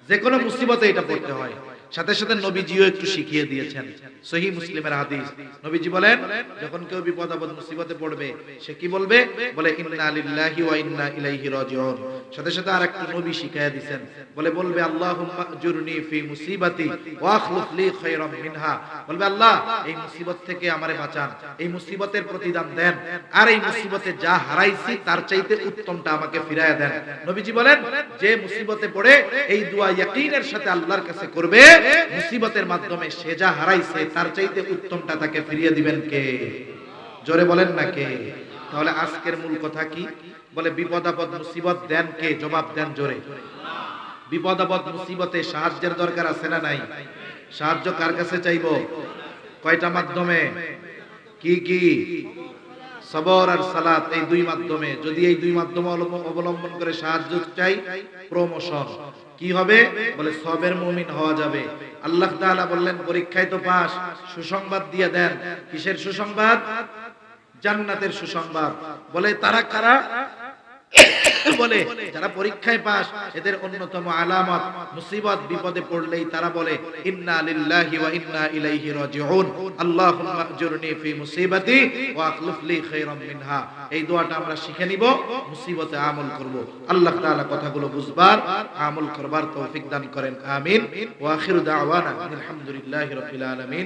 যে কোনো মুসিবতে এটা পড়তে হয়। সাথে সাথে নবীজিও একটু শিখিয়ে দিয়েছেন, সহিহ মুসলিমের হাদিস। নবীজি বলেন যখন কেউ বিপদ আপদ মুসিবতে পড়বে সে কি বলবে বলে ইন্না লিল্লাহি ওয়া ইন্না ইলাইহি রাজিউন। সাথে সাথে আরেকটা নবী শিখিয়ে দিয়েছেন, বলবে আল্লাহুম্মা আজুরনি ফি মুসিবাতি ওয়া আখলুফ লি খায়রাম মিনহা। বলবে আল্লাহ এই মুসিবত থেকে আমারে বাঁচান, এই মুসিবতের প্রতিদান দেন, আর এই মুসিবতে যা হারাইছি তার চাইতে উত্তমটা আমাকে ফিরায়া দেন। নবীজি বলেন যে মুসিবতে পড়ে এই দোয়া ইয়াকিনের সাথে আল্লাহর কাছে করবে, মুসিবতের মাধ্যমে সে যা হারাইছে তার চাইতে উত্তমটা তাকে ফিরিয়ে দিবেন কে? জোরে বলেন না কে? তাহলে আজকের মূল কথা কি বলে বিপদ আপদ মুসিবত দেন কে? জবাব দেন জোরে। বিপদ আপদ মুসিবতে সাহায্যের দরকার আছে না নাই? সাহায্য কার কাছে চাইবো? কয়টা মাধ্যমে? কি কি? সবর আর সালাত, এই দুই মাধ্যমে। যদি এই দুই মাধ্যম অবলম্বন করে সাহায্য চাই, প্রমোশন কি হবে বলে সবের মুমিন হওয়া যাবে। আল্লাহ তাআলা বললেন পরীক্ষায় তো পাস, সুসংবাদ দিয়ে দেন। কিসের সুসংবাদ? জান্নাতের সুসংবাদ। বলে তারা কারা? বলে যারা পরীক্ষায় পাস, এদের অন্যতম আলামত মুসিবত বিপদে পড়লেই তারা বলে ইন্না লিল্লাহি ওয়া ইন্না ইলাইহি রাজিউন। আল্লাহুম্মা আজুরনি ফি মুসিবাতি ওয়া আখলিফ লি খায়রাম মিনহা। এই দোয়াটা আমরা শিখে নিব, মুসিবতে আমল করব। আল্লাহ তাআলা কথাগুলো বুঝবার, আমল করবার তৌফিক দান করেন। আমিন। ওয়া আখিরু দাওয়ানা আলহামদুলিল্লাহি রাব্বিল আলামিন।